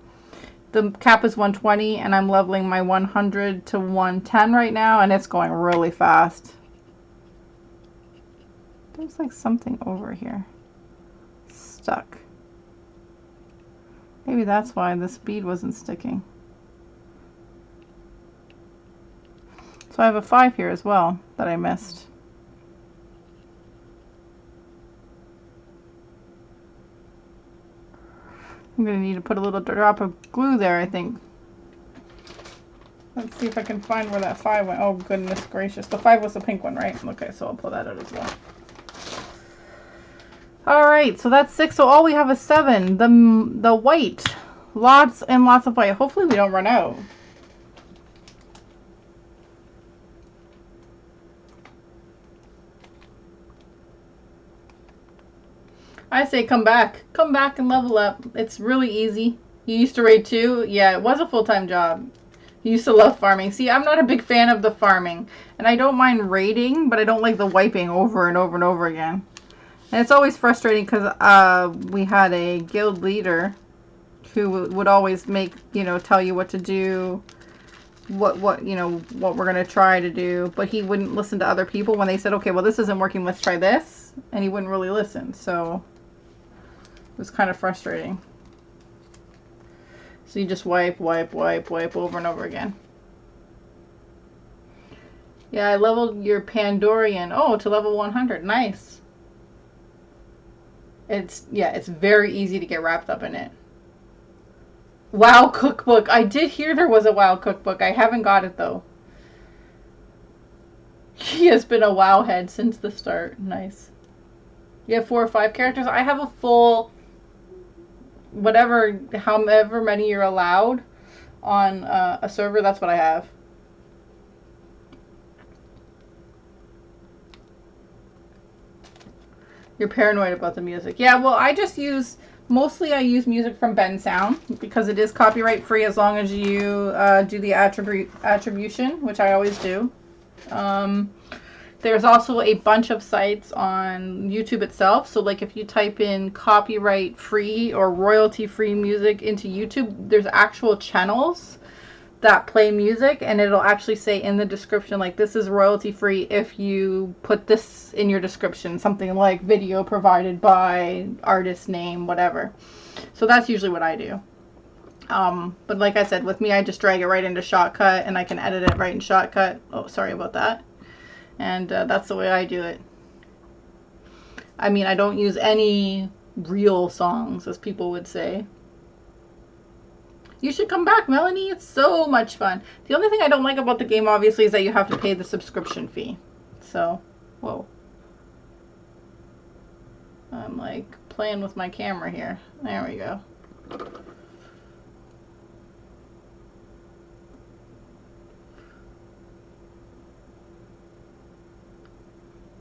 the cap is 120 and I'm leveling my 100 to 110 right now, and it's going really fast. There's like something over here stuck. Maybe that's why this bead wasn't sticking. So I have a 5 here as well that I missed. I'm going to need to put a little drop of glue there, I think. Let's see if I can find where that 5 went. Oh, goodness gracious. The 5 was the pink one, right? Okay, so I'll pull that out as well. Alright, so that's 6. So all we have is 7. The white. Lots and lots of white. Hopefully we don't run out. I say come back. Come back and level up. It's really easy. You used to raid too? Yeah, it was a full-time job. You used to love farming. See, I'm not a big fan of the farming. And I don't mind raiding, but I don't like the wiping over and over and over again. And it's always frustrating because we had a guild leader who would always make, you know, tell you what to do, what we're going to try to do. But he wouldn't listen to other people when they said, okay, well, this isn't working, let's try this. And he wouldn't really listen. So it was kind of frustrating. So you just wipe over and over again. Yeah, I leveled your Pandorian. Oh, to level 100. Nice. It's very easy to get wrapped up in it. WoW cookbook. I did hear there was a WoW cookbook. I haven't got it though. He has been a WoW head since the start. Nice. You have 4 or 5 characters. I have a full, however many you're allowed on a server. That's what I have. You're paranoid about the music. Yeah, well, I just use, mostly I use music from Ben Sound because it is copyright free as long as you do the attribution, which I always do. There's also a bunch of sites on YouTube itself. So like if you type in copyright free or royalty free music into YouTube, there's actual channels that play music, and it'll actually say in the description, like, this is royalty free if you put this in your description, something like video provided by artist name, whatever. So that's usually what I do. But like I said, with me, I just drag it right into Shotcut, and I can edit it right in Shotcut. Oh, sorry about that. And that's the way I do it. I mean, I don't use any real songs, as people would say. You should come back, Melanie. It's so much fun. The only thing I don't like about the game, obviously, is that you have to pay the subscription fee. So, whoa. I'm, like, playing with my camera here. There we go.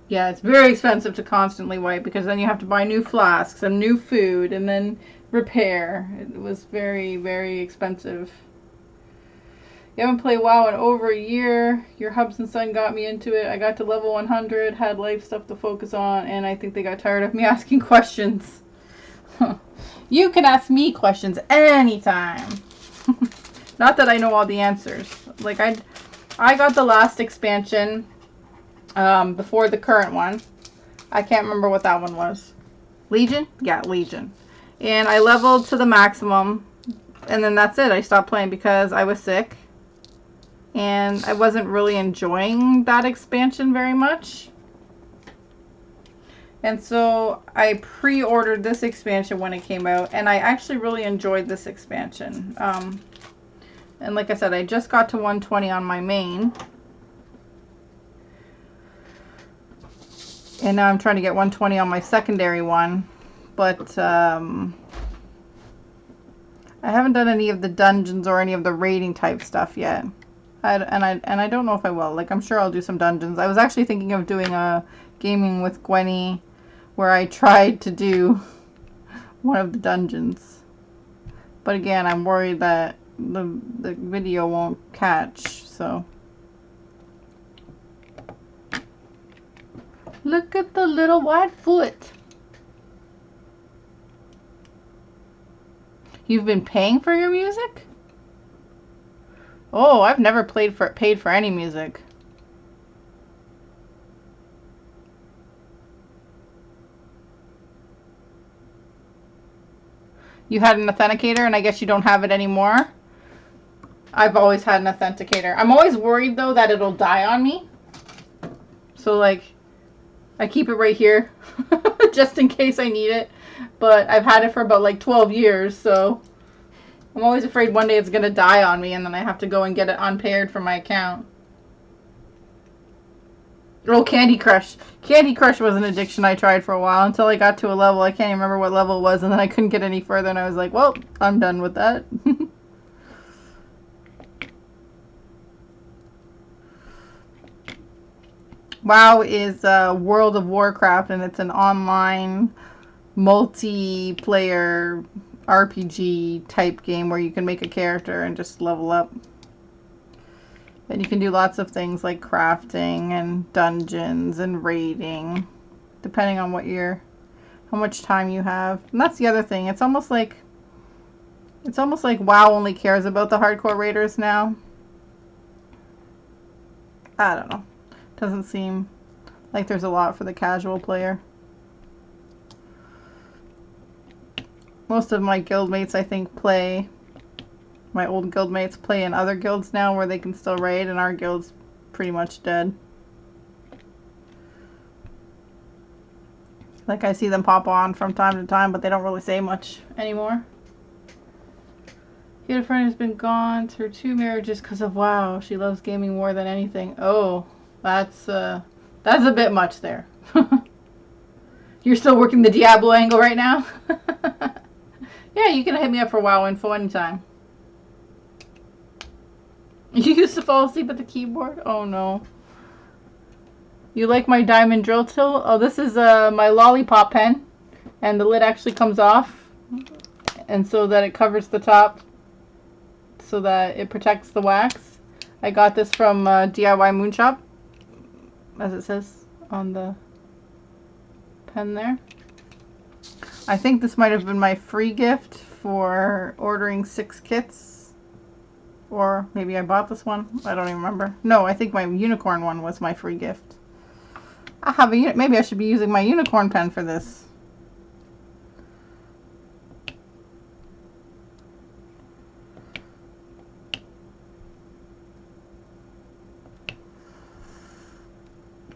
Yeah, it's very expensive to constantly wipe because then you have to buy new flasks and new food and then repair. It was very, very expensive. You haven't played WoW in over a year. Your Hubson son got me into it. I got to level 100, had life stuff to focus on, and I think they got tired of me asking questions. You can ask me questions anytime. Not that I know all the answers. Like I got the last expansion before the current one. I can't remember what that one was. Legion? Yeah, Legion. And I leveled to the maximum, and then that's it. I stopped playing because I was sick. And I wasn't really enjoying that expansion very much. And so I pre-ordered this expansion when it came out, and I actually really enjoyed this expansion. And like I said, I just got to 120 on my main. And now I'm trying to get 120 on my secondary one. But I haven't done any of the dungeons or any of the raiding type stuff yet. And I don't know if I will. Like, I'm sure I'll do some dungeons. I was actually thinking of doing a gaming with Gwenny where I tried to do one of the dungeons. But again, I'm worried that the video won't catch, so. Look at the little white foot. You've been paying for your music? Oh, I've never paid for any music. You had an authenticator, and I guess you don't have it anymore. I've always had an authenticator. I'm always worried, though, that it'll die on me. So, like, I keep it right here just in case I need it. But I've had it for about, like, 12 years, so I'm always afraid one day it's going to die on me, and then I have to go and get it unpaired from my account. Oh, Candy Crush. Candy Crush was an addiction I tried for a while until I got to a level. I can't even remember what level it was, and then I couldn't get any further, and I was like, well, I'm done with that. WoW is World of Warcraft, and it's an online multiplayer RPG type game where you can make a character and just level up. And you can do lots of things like crafting and dungeons and raiding, depending on what how much time you have. And that's the other thing. It's almost like WoW only cares about the hardcore raiders now. I don't know. Doesn't seem like there's a lot for the casual player. Most of my guildmates, I think, my old guildmates play in other guilds now where they can still raid, and our guild's pretty much dead. Like, I see them pop on from time to time, but they don't really say much anymore. You had a friend who's been gone through 2 marriages because of WoW. She loves gaming more than anything. Oh, that's a bit much there. You're still working the Diablo angle right now? Yeah, you can hit me up for WoW info anytime. You used to fall asleep at the keyboard? Oh no. You like my diamond drill tool? Oh, this is my lollipop pen. And the lid actually comes off. And so that it covers the top. So that it protects the wax. I got this from DIY Moonshop. As it says on the pen there. I think this might have been my free gift for ordering 6 kits. Or maybe I bought this one. I don't even remember. No, I think my unicorn one was my free gift. I have maybe I should be using my unicorn pen for this.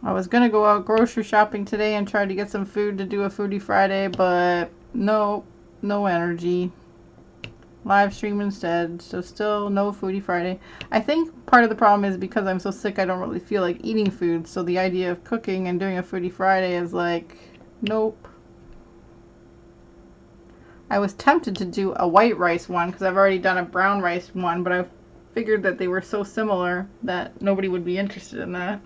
I was gonna go out grocery shopping today and try to get some food to do a Foodie Friday, but no energy. Live stream instead, so still no Foodie Friday. I think part of the problem is because I'm so sick I don't really feel like eating food, so the idea of cooking and doing a Foodie Friday is like, nope. I was tempted to do a white rice one because I've already done a brown rice one, but I figured that they were so similar that nobody would be interested in that.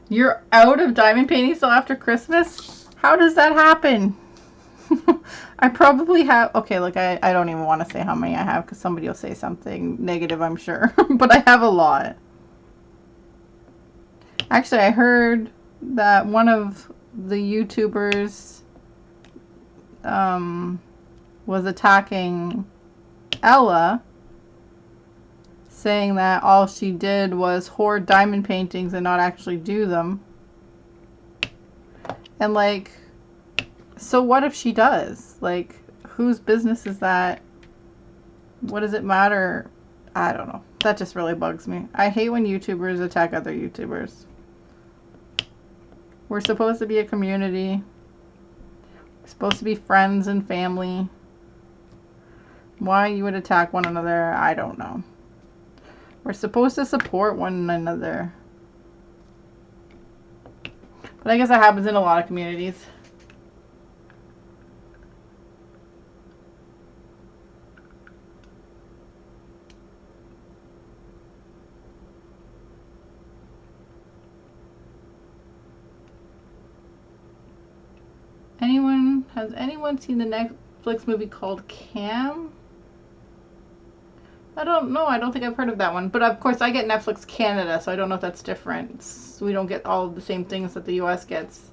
You're out of diamond painting still after Christmas? How does that happen? I probably have... Okay, look, I don't even want to say how many I have because somebody will say something negative, I'm sure. But I have a lot. Actually, I heard that one of the YouTubers was attacking Ella, saying that all she did was hoard diamond paintings and not actually do them. And like, so what if she does? Like, whose business is that? What does it matter? I don't know. That just really bugs me. I hate when YouTubers attack other YouTubers. We're supposed to be a community. We're supposed to be friends and family. Why you would attack one another, I don't know. We're supposed to support one another. But I guess that happens in a lot of communities. Has anyone seen the Netflix movie called Cam? I don't know. I don't think I've heard of that one. But of course, I get Netflix Canada, so I don't know if that's different. We don't get all of the same things that the US gets.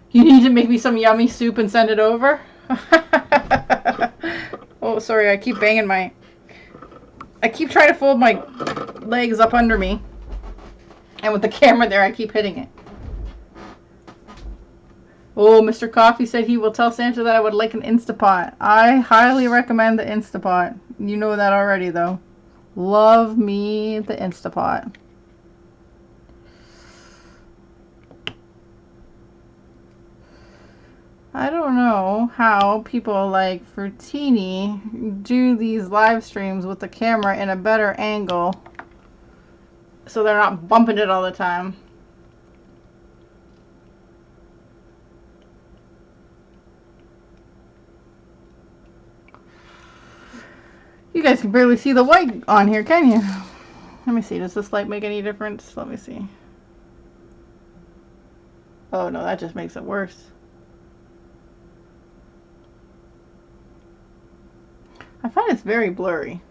You need to make me some yummy soup and send it over? Oh, sorry. I keep banging I keep trying to fold my legs up under me. And with the camera there, I keep hitting it. Oh, Mr. Coffee said he will tell Santa that I would like an Instapot. I highly recommend the Instapot. You know that already, though. Love me the Instapot. I don't know how people like Fruitini do these live streams with the camera in a better angle so they're not bumping it all the time. You guys can barely see the white on here, can you? Let me see. Does this light make any difference? Let me see. Oh no, that just makes it worse. I find it's very blurry.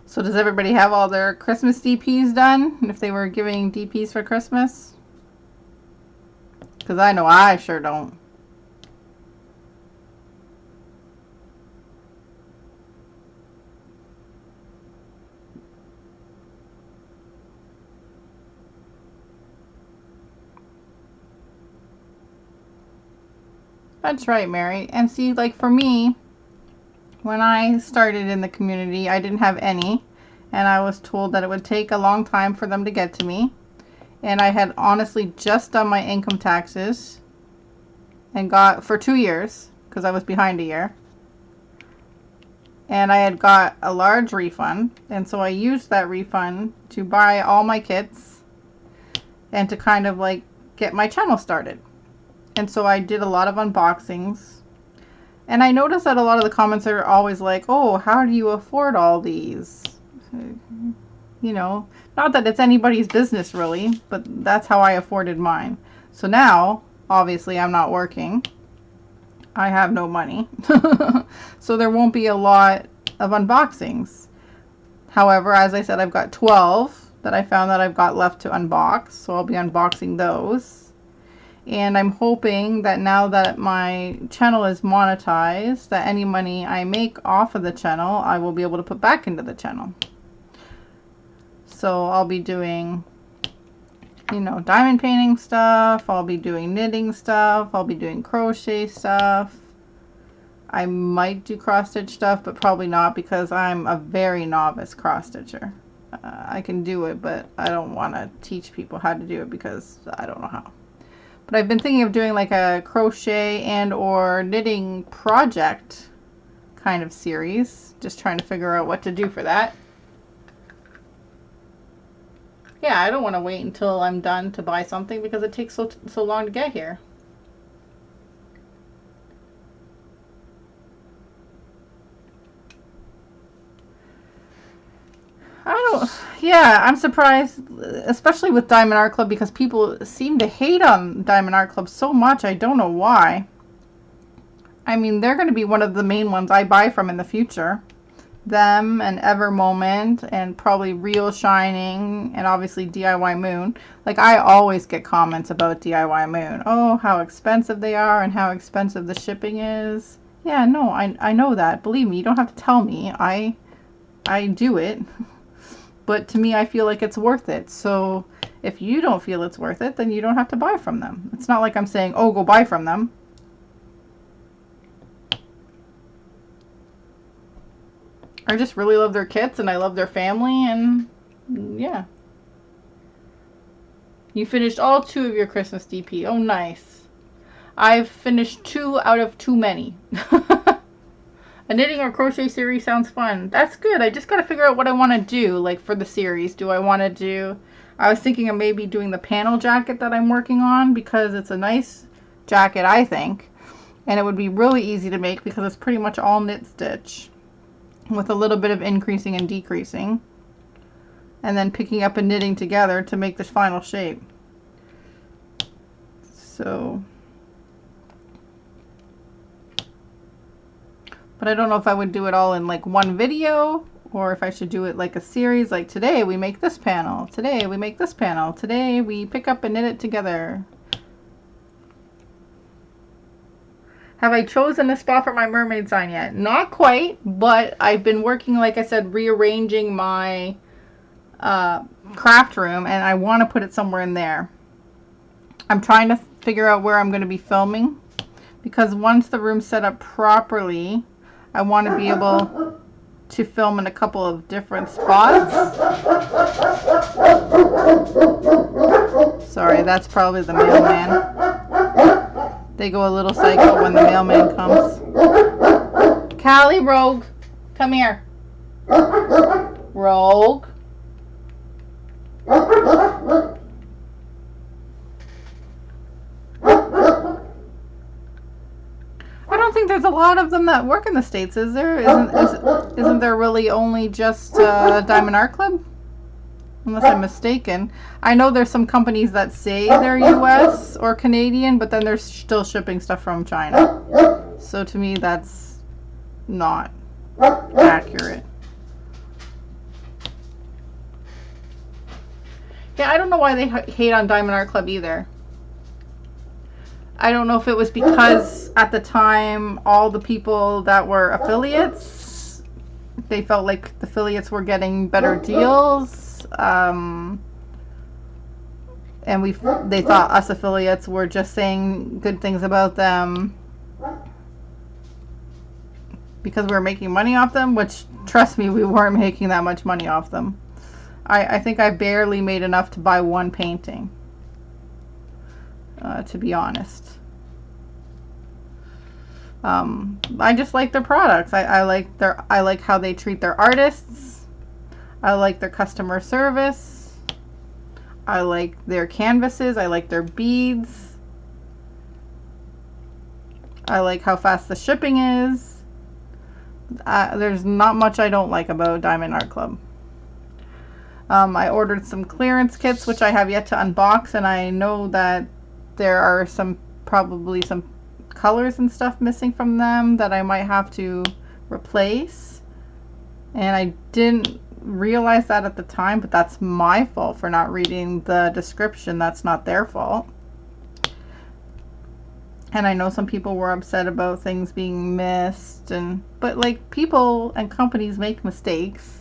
So does everybody have all their Christmas DPs done? If they were giving DPs for Christmas? Because I know I sure don't. That's right, Mary. And see, like for me, when I started in the community, I didn't have any. And I was told that it would take a long time for them to get to me. And I had honestly just done my income taxes and got for 2 years because I was behind a year. And I had got a large refund. And so I used that refund to buy all my kits and to kind of like get my channel started. And so I did a lot of unboxings. And I noticed that a lot of the comments are always like, oh, how do you afford all these? You know, not that it's anybody's business really, but that's how I afforded mine. So now, obviously, I'm not working. I have no money. So there won't be a lot of unboxings. However, as I said, I've got 12 that I found that I've got left to unbox. So I'll be unboxing those. And I'm hoping that now that my channel is monetized, that any money I make off of the channel, I will be able to put back into the channel. So I'll be doing, you know, diamond painting stuff. I'll be doing knitting stuff. I'll be doing crochet stuff. I might do cross stitch stuff, but probably not because I'm a very novice cross stitcher. I can do it, but I don't want to teach people how to do it because I don't know how. But I've been thinking of doing like a crochet and or knitting project kind of series. Just trying to figure out what to do for that. Yeah, I don't want to wait until I'm done to buy something because it takes so long to get here. Yeah, I'm surprised, especially with Diamond Art Club, because people seem to hate on Diamond Art Club so much. I don't know why. I mean, they're going to be one of the main ones I buy from in the future. Them and Ever Moment and probably Real Shining and obviously DIY Moon. Like, I always get comments about DIY Moon. Oh, how expensive they are and how expensive the shipping is. Yeah, no, I know that. Believe me, you don't have to tell me. I do it. But to me, I feel like it's worth it. So if you don't feel it's worth it, then you don't have to buy from them. It's not like I'm saying, oh, go buy from them. I just really love their kits and I love their family, and yeah. You finished all 2 of your Christmas DP. Oh, nice. I've finished 2 out of too many. A knitting or crochet series sounds fun. That's good. I just got to figure out what I want to do, like, for the series. Do I want to do... I was thinking of maybe doing the panel jacket that I'm working on because it's a nice jacket, I think. And it would be really easy to make because it's pretty much all knit stitch with a little bit of increasing and decreasing. And then picking up and knitting together to make this final shape. So... But I don't know if I would do it all in like one video, or if I should do it like a series, like today we make this panel, today we make this panel, today we pick up and knit it together. Have I chosen a spot for my mermaid sign yet? Not quite, but I've been working, like I said, rearranging my craft room, and I want to put it somewhere in there. I'm trying to figure out where I'm going to be filming, because once the room's set up properly, I want to be able to film in a couple of different spots. Sorry, that's probably the mailman. They go a little psycho when the mailman comes. Callie, Rogue, come here. Rogue. I don't think there's a lot of them that work in the States, is there? Isn't there really only just Diamond Art Club? Unless I'm mistaken. I know there's some companies that say they're US or Canadian, but then they're still shipping stuff from China. So to me, that's not accurate. Yeah, I don't know why they hate on Diamond Art Club either. I don't know if it was because at the time all the people that were affiliates, they felt like the affiliates were getting better deals. And they thought us affiliates were just saying good things about them because we were making money off them, which, trust me, we weren't making that much money off them. I think I barely made enough to buy one painting, to be honest. I just like their products. I like how they treat their artists. I like their customer service. I like their canvases. I like their beads. I like how fast the shipping is. There's not much I don't like about Diamond Art Club. I ordered some clearance kits, which I have yet to unbox, and I know that there are probably some colors and stuff missing from them that I might have to replace. And I didn't realize that at the time, but that's my fault for not reading the description. That's not their fault. And I know some people were upset about things being missed, but like, people and companies make mistakes.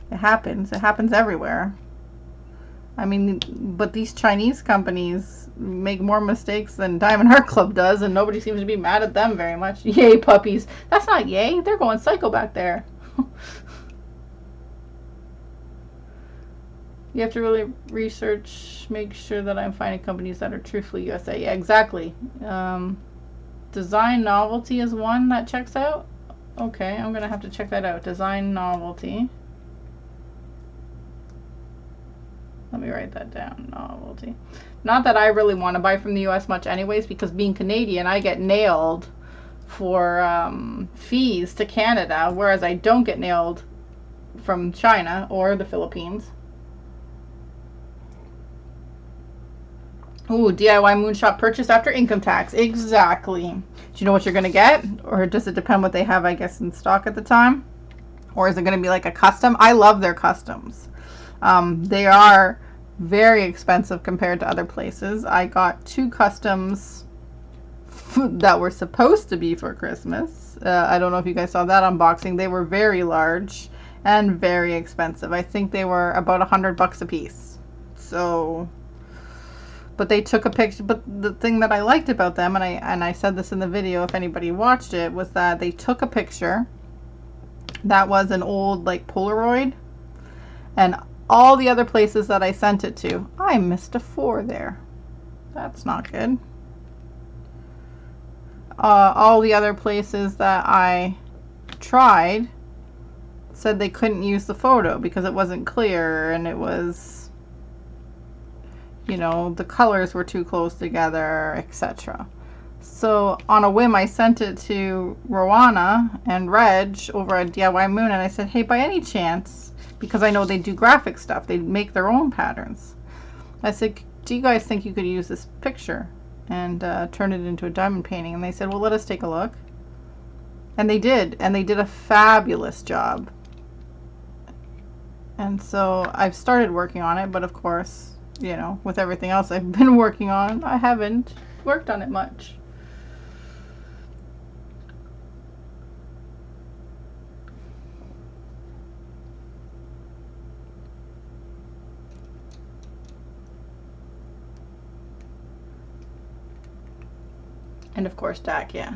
It happens everywhere. I mean, but these Chinese companies make more mistakes than Diamond Art Club does, and nobody seems to be mad at them very much. Yay, puppies. That's not yay. They're going psycho back there. You have to really research, make sure that I'm finding companies that are truthfully USA. Yeah, exactly. Design Novelty is one that checks out. Okay, I'm going to have to check that out. Design Novelty. Let me write that down. Novelty. Not that I really want to buy from the US much anyways, because being Canadian, I get nailed for fees to Canada, whereas I don't get nailed from China or the Philippines. Ooh, DIY Moonshop purchase after income tax. Exactly. Do you know what you're going to get? Or does it depend what they have, I guess, in stock at the time? Or is it going to be like a custom? I love their customs. They are very expensive compared to other places. I got 2 customs that were supposed to be for Christmas. I don't know if you guys saw that unboxing. They were very large and very expensive. I think they were about $100 a piece. So, but they took a picture. But the thing that I liked about them, and I said this in the video if anybody watched it, was that they took a picture that was an old like Polaroid, and all the other places that I sent it to, I missed a 4 there. That's not good. All the other places that I tried said they couldn't use the photo because it wasn't clear, and it was, you know, the colors were too close together, etc. So on a whim, I sent it to Rowana and Reg over at DIY Moon, and I said, hey, by any chance, because I know they do graphic stuff, they make their own patterns, I said, do you guys think you could use this picture and turn it into a diamond painting? And they said, well, let us take a look. And they did a fabulous job. And so I've started working on it, but of course, you know, with everything else I've been working on, I haven't worked on it much. And of course DAC, yeah.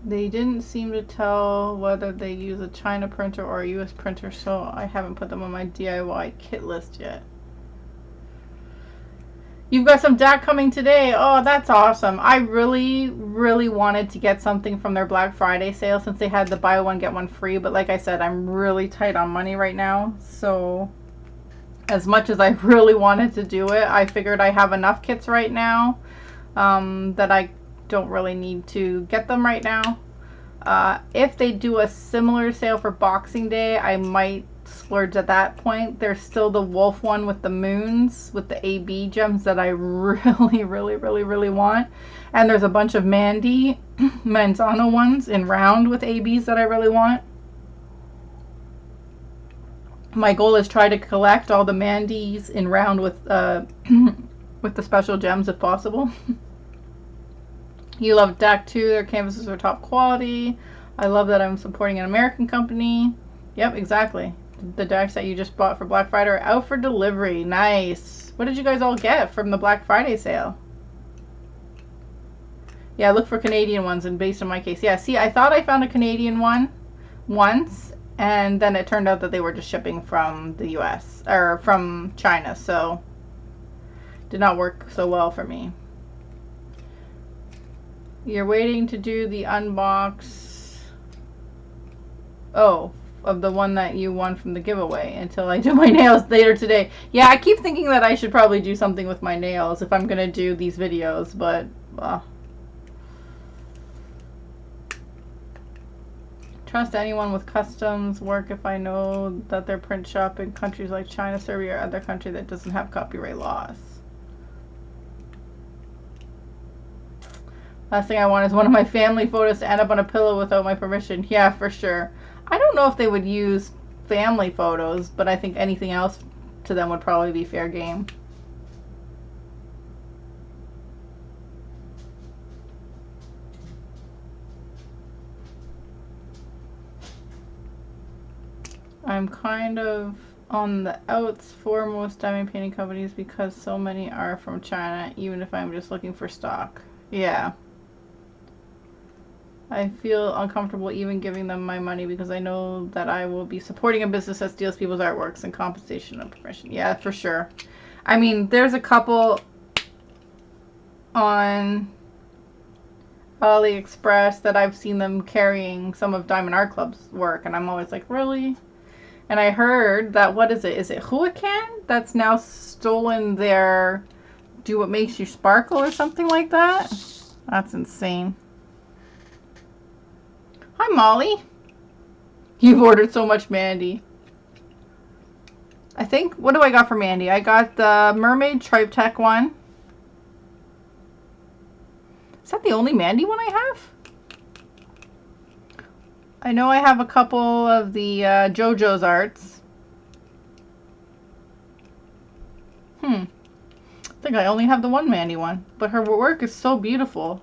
They didn't seem to tell whether they use a China printer or a US printer, so I haven't put them on my DIY kit list yet. You've got some DAC coming today. Oh, that's awesome. I really, really wanted to get something from their Black Friday sale since they had the buy one, get one free. But like I said, I'm really tight on money right now. So as much as I really wanted to do it, I figured I have enough kits right now that I don't really need to get them right now. If they do a similar sale for Boxing Day, I might splurge at that point. There's still the wolf one with the moons, with the AB gems that I really, really, really, really want. And there's a bunch of Mandy Manzano ones in round with ABs that I really want. My goal is try to collect all the Mandys in round with with the special gems if possible. You love DAC too. Their canvases are top quality. I love that I'm supporting an American company. Yep, exactly. The DACs that you just bought for Black Friday are out for delivery. Nice. What did you guys all get from the Black Friday sale? Yeah, look for Canadian ones, and based on my case. Yeah, see, I thought I found a Canadian one once, and then it turned out that they were just shipping from the US, or from China, so did not work so well for me. You're waiting to do the unbox, of the one that you won from the giveaway until I do my nails later today. Yeah, I keep thinking that I should probably do something with my nails if I'm gonna do these videos, but trust anyone with customs work if I know that their print shop in countries like China, Serbia, or other country that doesn't have copyright laws. Last thing I want is one of my family photos to end up on a pillow without my permission. Yeah, for sure. I don't know if they would use family photos, but I think anything else to them would probably be fair game. I'm kind of on the outs for most diamond painting companies because so many are from China, even if I'm just looking for stock. Yeah. I feel uncomfortable even giving them my money because I know that I will be supporting a business that steals people's artworks and compensation of permission. Yeah, for sure. I mean, there's a couple on AliExpress that I've seen them carrying some of Diamond Art Club's work, and I'm always like, really? And I heard that, what is it? Is it Huacan that's now stolen their Do What Makes You Sparkle or something like that? That's insane. Hi, Molly. You've ordered so much Mandy. I think, what do I got for Mandy? I got the Mermaid Triptych one. Is that the only Mandy one I have? I know I have a couple of the JoJo's arts. I think I only have the one Mandy one, but her work is so beautiful.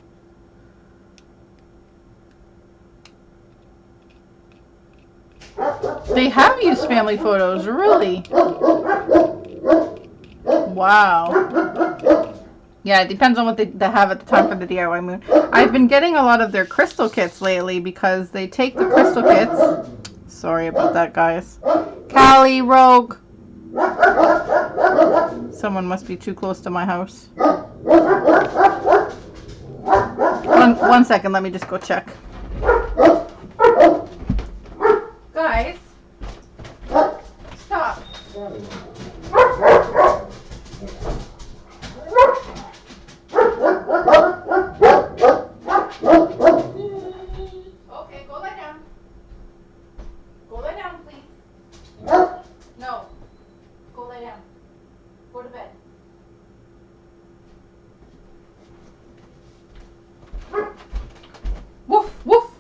They have used family photos, really? Wow. Yeah, it depends on what they have at the time for the DIY moon. I've been getting a lot of their crystal kits lately because they take the crystal kits. Sorry about that, guys. Callie, Rogue. Someone must be too close to my house. One second, let me just go check. Guys, stop. Okay, go lie down. Go lie down, please. No. Go lie down. Go to bed. Woof, woof.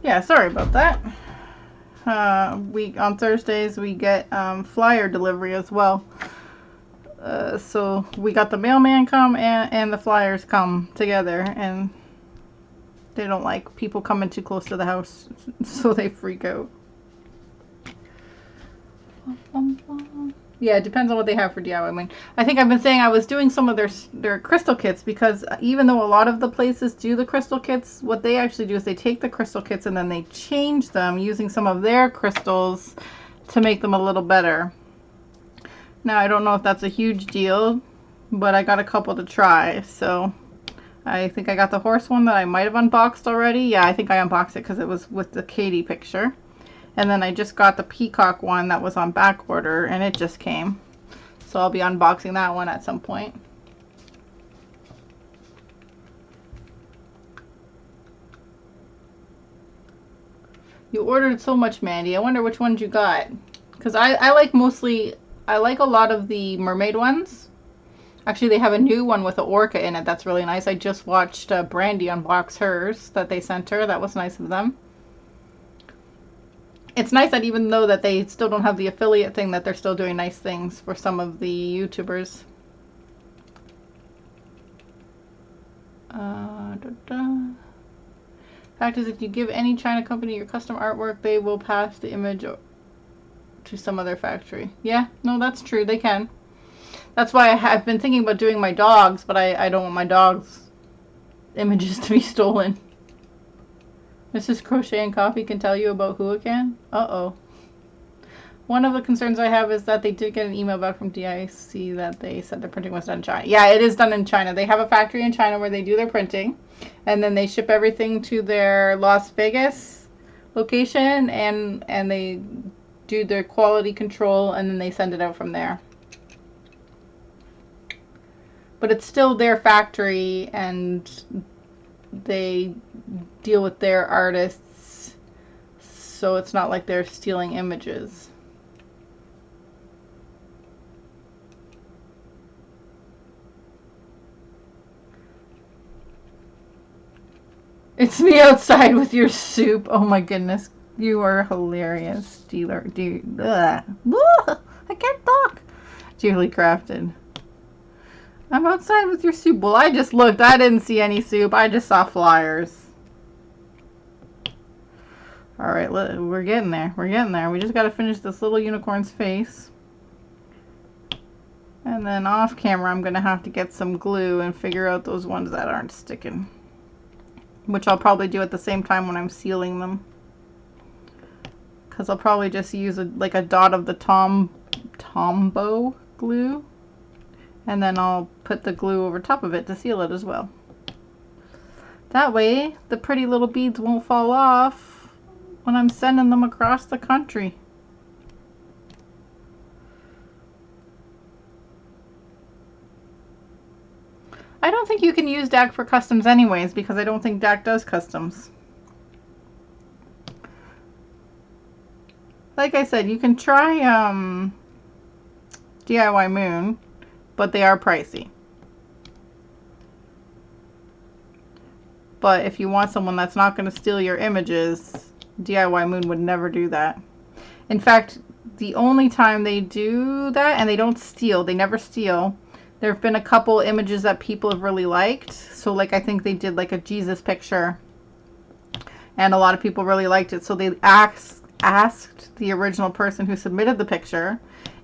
Yeah, sorry about that. We on Thursdays we get flyer delivery as well. So we got the mailman come and the flyers come together, and they don't like people coming too close to the house, so they freak out. Yeah, it depends on what they have for DIY. I mean, I think I've been saying I was doing some of their crystal kits, because even though a lot of the places do the crystal kits, what they actually do is they take the crystal kits and then they change them using some of their crystals to make them a little better. Now, I don't know if that's a huge deal, but I got a couple to try. So I think I got the horse one that I might have unboxed already. Yeah, I think I unboxed it because it was with the Katie picture. And then I just got the peacock one that was on back order, and it just came. So I'll be unboxing that one at some point. You ordered so much, Mandy. I wonder which ones you got. Because I like mostly, I like a lot of the mermaid ones. Actually, they have a new one with an orca in it that's really nice. I just watched Brandy unbox hers that they sent her. That was nice of them. It's nice that even though that they still don't have the affiliate thing, that they're still doing nice things for some of the YouTubers. Fact is, if you give any China company your custom artwork, they will pass the image to some other factory. Yeah, no, that's true. They can. That's why I've been thinking about doing my dogs, but I don't want my dogs' images to be stolen. Mrs. Crochet and Coffee can tell you about Huracan? Uh-oh. One of the concerns I have is that they did get an email back from DIC that they said the printing was done in China. Yeah, it is done in China. They have a factory in China where they do their printing, and then they ship everything to their Las Vegas location, and they do their quality control, and then they send it out from there. But it's still their factory, and they deal with their artists, so it's not like they're stealing images. It's me outside with your soup. Oh my goodness, you are hilarious, dealer. I can't talk. Dearly crafted. I'm outside with your soup. Well, I just looked. I didn't see any soup. I just saw flyers. Alright, we're getting there. We're getting there. We just got to finish this little unicorn's face. And then off camera, I'm going to have to get some glue and figure out those ones that aren't sticking. Which I'll probably do at the same time when I'm sealing them. Because I'll probably just use like a dot of the Tombow glue. And then I'll put the glue over top of it to seal it as well. That way, the pretty little beads won't fall off when I'm sending them across the country. I don't think you can use DAC for customs anyways, because I don't think DAC does customs. Like I said, you can try DIY Moon, but they are pricey. But if you want someone that's not going to steal your images, DIY Moon would never do that. In fact, the only time they do that, and they don't steal, they never steal. There have been a couple images that people have really liked. So like I think they did like a Jesus picture, and a lot of people really liked it. So they asked the original person who submitted the picture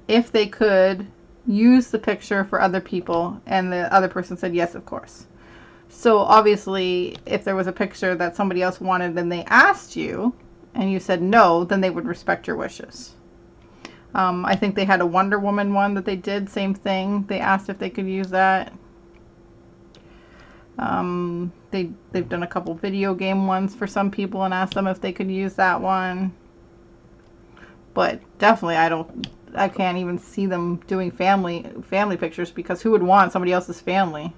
if they could use the picture for other people, and the other person said yes, of course. So obviously, if there was a picture that somebody else wanted and they asked you and you said no, then they would respect your wishes. I think they had a Wonder Woman one that they did, same thing. They asked if they could use that. They've done a couple video game ones for some people and asked them if they could use that one. But definitely I can't even see them doing family pictures, because who would want somebody else's family?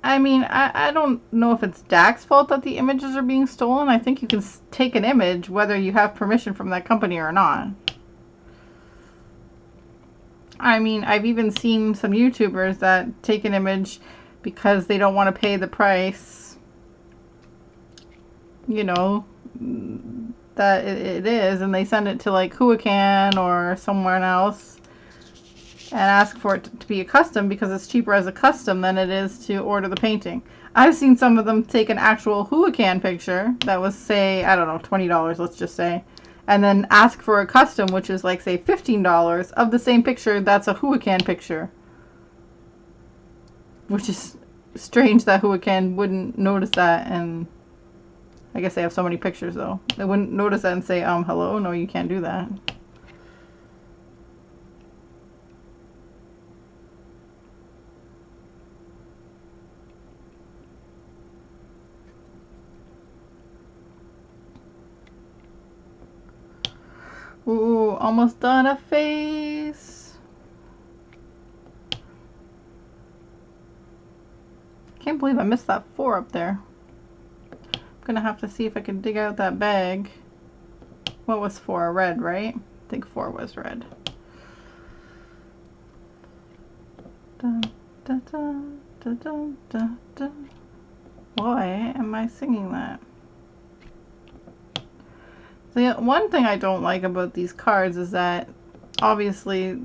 I mean, I don't know if it's DAC's fault that the images are being stolen. I think you can take an image whether you have permission from that company or not. I mean, I've even seen some YouTubers that take an image because they don't want to pay the price, you know, that it is, and they send it to like Huacan or somewhere else and ask for it to be a custom because it's cheaper as a custom than it is to order the painting. I've seen some of them take an actual Huacan picture that was, say, I don't know, $20, let's just say, and then ask for a custom, which is like, say, $15 of the same picture that's a Huacan picture. Which is strange that Huacan wouldn't notice that, and I guess they have so many pictures, though. They wouldn't notice that and say, hello? No, you can't do that. Ooh, almost done a face. Can't believe I missed that 4 up there. I'm gonna have to see if I can dig out that bag. What was 4? Red, right? I think 4 was red. Dun, dun, dun, dun, dun, dun, dun. Why am I singing that? The one thing I don't like about these cards is that obviously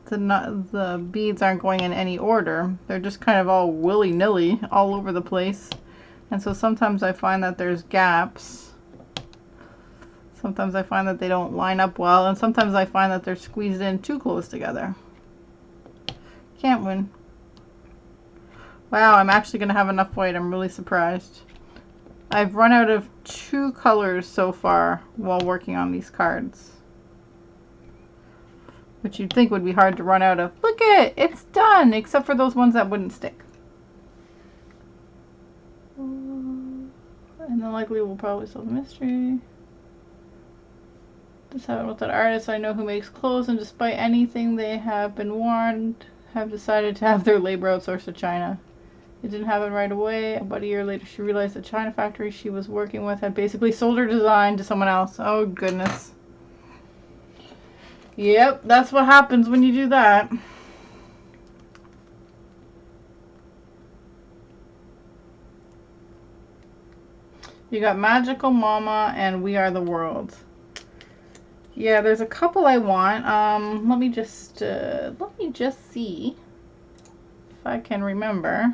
the beads aren't going in any order. They're just kind of all willy-nilly all over the place. And so sometimes I find that there's gaps. Sometimes I find that they don't line up well, and sometimes I find that they're squeezed in too close together. Can't win. Wow, I'm actually going to have enough white. I'm really surprised. I've run out of 2 colors so far while working on these cards. Which you'd think would be hard to run out of. Look at it! It's done! Except for those ones that wouldn't stick. And then likely we'll probably solve the mystery. Just haven't with that artist I know who makes clothes, and despite anything they have been warned, have decided to have their labor outsourced to China. It didn't happen right away. About a year later, she realized the China factory she was working with had basically sold her design to someone else. Oh, goodness. Yep, that's what happens when you do that. You got Magical Mama and We Are the World. Yeah, there's a couple I want. Let me just see if I can remember.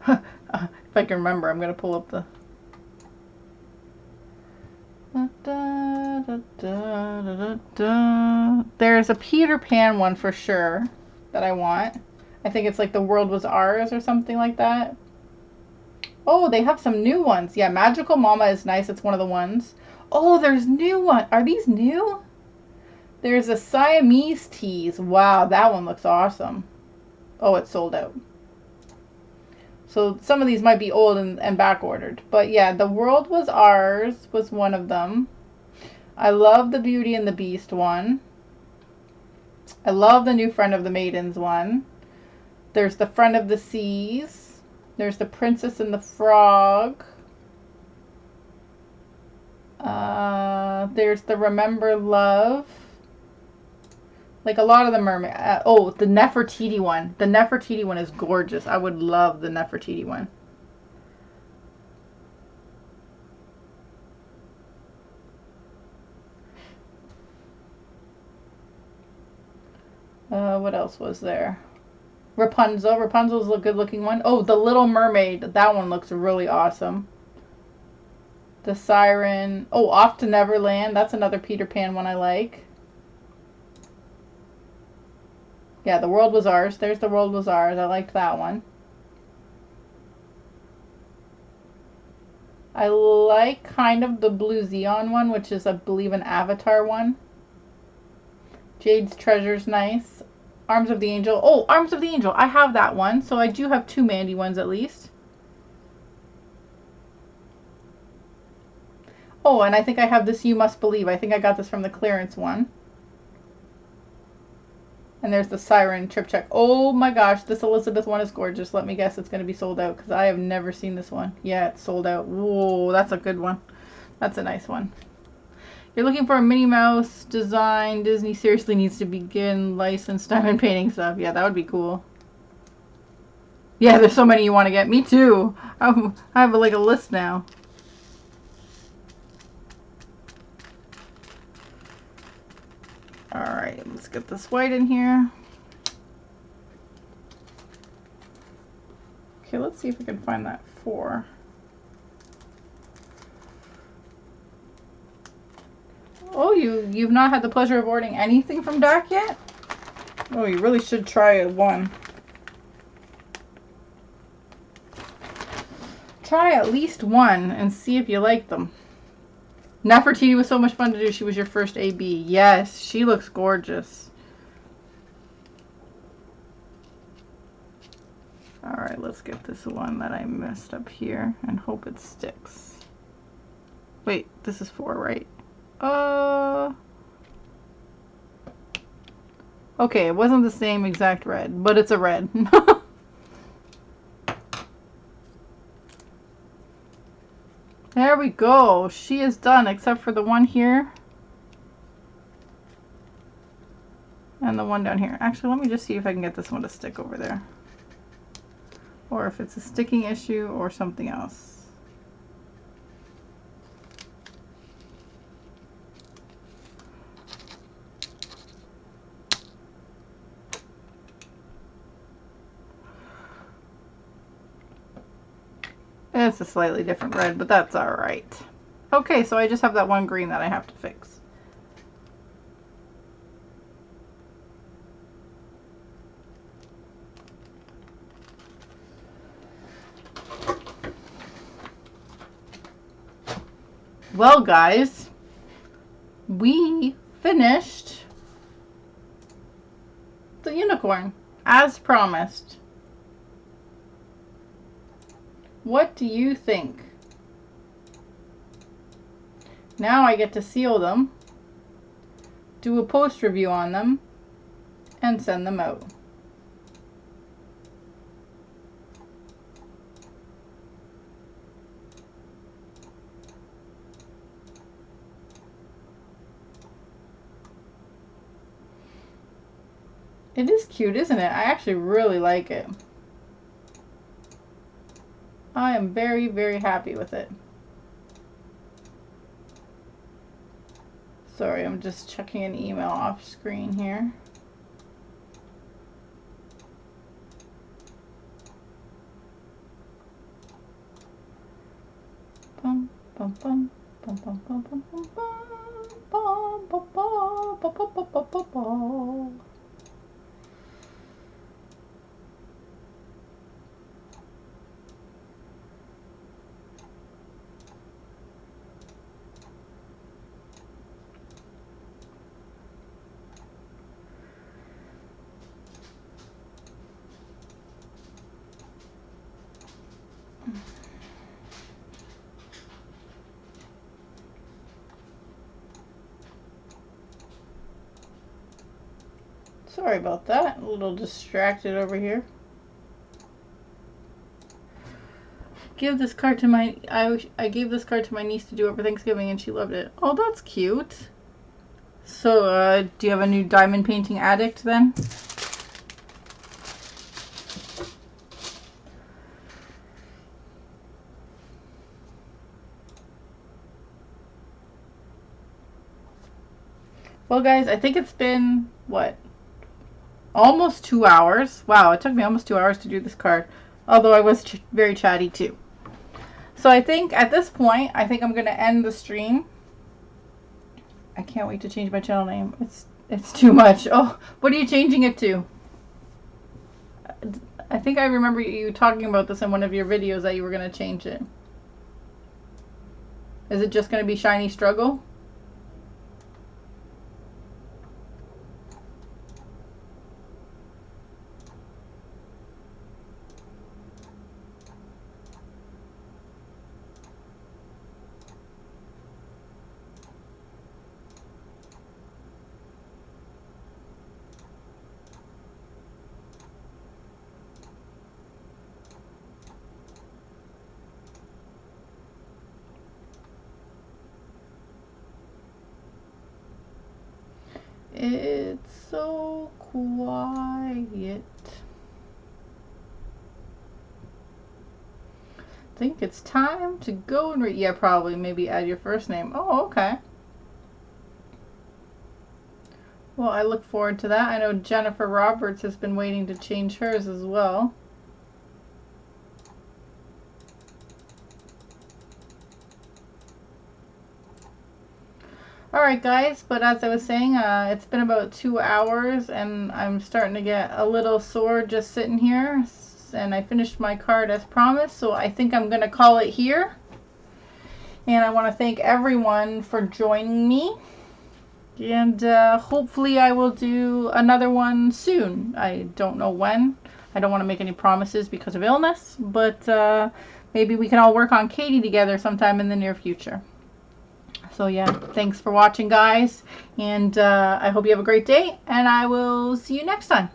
If I can remember, I'm going to pull up the... There's a Peter Pan one for sure that I want. I think it's like The World Was Ours or something like that. Oh, they have some new ones. Yeah, Magical Mama is nice. It's one of the ones. Oh, there's new ones. Are these new? There's a Siamese tease. Wow, that one looks awesome. Oh, it's sold out. So some of these might be old and back ordered. But yeah, The World Was Ours was one of them. I love the Beauty and the Beast one. I love the New Friend of the Maidens one. There's the Friend of the Seas. There's the Princess and the Frog. There's the Remember Love. Like a lot of the mermaid. Oh, the Nefertiti one. The Nefertiti one is gorgeous. I would love the Nefertiti one. What else was there? Rapunzel. Rapunzel's a good looking one. Oh, the Little Mermaid. That one looks really awesome. The Siren. Oh, Off to Neverland. That's another Peter Pan one I like. Yeah, The World Was Ours. There's The World Was Ours. I liked that one. I like kind of the Blue Xeon one, which is, I believe, an Avatar one. Jade's Treasure's nice. Arms of the Angel. Oh, Arms of the Angel. I have that one. So I do have 2 Mandy ones at least. Oh, and I think I have this You Must Believe. I think I got this from the clearance one. And there's the Siren Trip Check. Oh my gosh, this Elizabeth one is gorgeous. Let me guess it's going to be sold out because I have never seen this one. Yeah, it's sold out. Whoa, that's a good one. That's a nice one. You're looking for a Minnie Mouse design. Disney seriously needs to begin licensed diamond painting stuff. Yeah, that would be cool. Yeah, there's so many you want to get. Me too. I have like a list now. Alright, let's get this white in here. Okay, let's see if we can find that 4. Oh, you've not had the pleasure of ordering anything from Dark yet? Oh, you really should try it one. Try at least one and see if you like them. Nefertiti was so much fun to do. She was your first AB. Yes, she looks gorgeous. Alright, let's get this one that I messed up here and hope it sticks. Wait, this is 4, right? Okay, it wasn't the same exact red, but it's a red. There we go. She is done, except for the one here. And the one down here. Actually, let me just see if I can get this one to stick over there. Or if it's a sticking issue or something else. It's a slightly different red, but that's alright. Okay, so I just have that one green that I have to fix. Well, guys, we finished the unicorn, as promised. What do you think? Now I get to seal them, do a post review on them, and send them out. It is cute, isn't it? I actually really like it. I am very, very happy with it. Sorry, I'm just checking an email off screen here. Bum, bum, bum, bum, bum, bum, bum, bum, bum, bum, bum, bum, bum, bum, bum, bum. Sorry about that. A little distracted over here. Give this card to my I gave this card to my niece to do over Thanksgiving and she loved it. Oh, that's cute. So, do you have a new diamond painting addict then? Well, guys, I think it's been, what? Almost 2 hours. Wow, it took me almost 2 hours to do this card. Although I was very chatty too. So I think at this point, I think I'm going to end the stream. I can't wait to change my channel name. It's too much. Oh, what are you changing it to? I think I remember you talking about this in one of your videos that you were going to change it. Is it just going to be Shiny Struggle? It's so quiet. I think it's time to go and read. Yeah, probably. Maybe add your first name. Oh, okay. Well, I look forward to that. I know Jennifer Roberts has been waiting to change hers as well. Alright guys, but as I was saying, it's been about 2 hours and I'm starting to get a little sore just sitting here. And I finished my card as promised, so I think I'm going to call it here. And I want to thank everyone for joining me. And hopefully I will do another one soon. I don't know when. I don't want to make any promises because of illness, but maybe we can all work on Katie together sometime in the near future. So yeah, thanks for watching guys, and I hope you have a great day, and I will see you next time.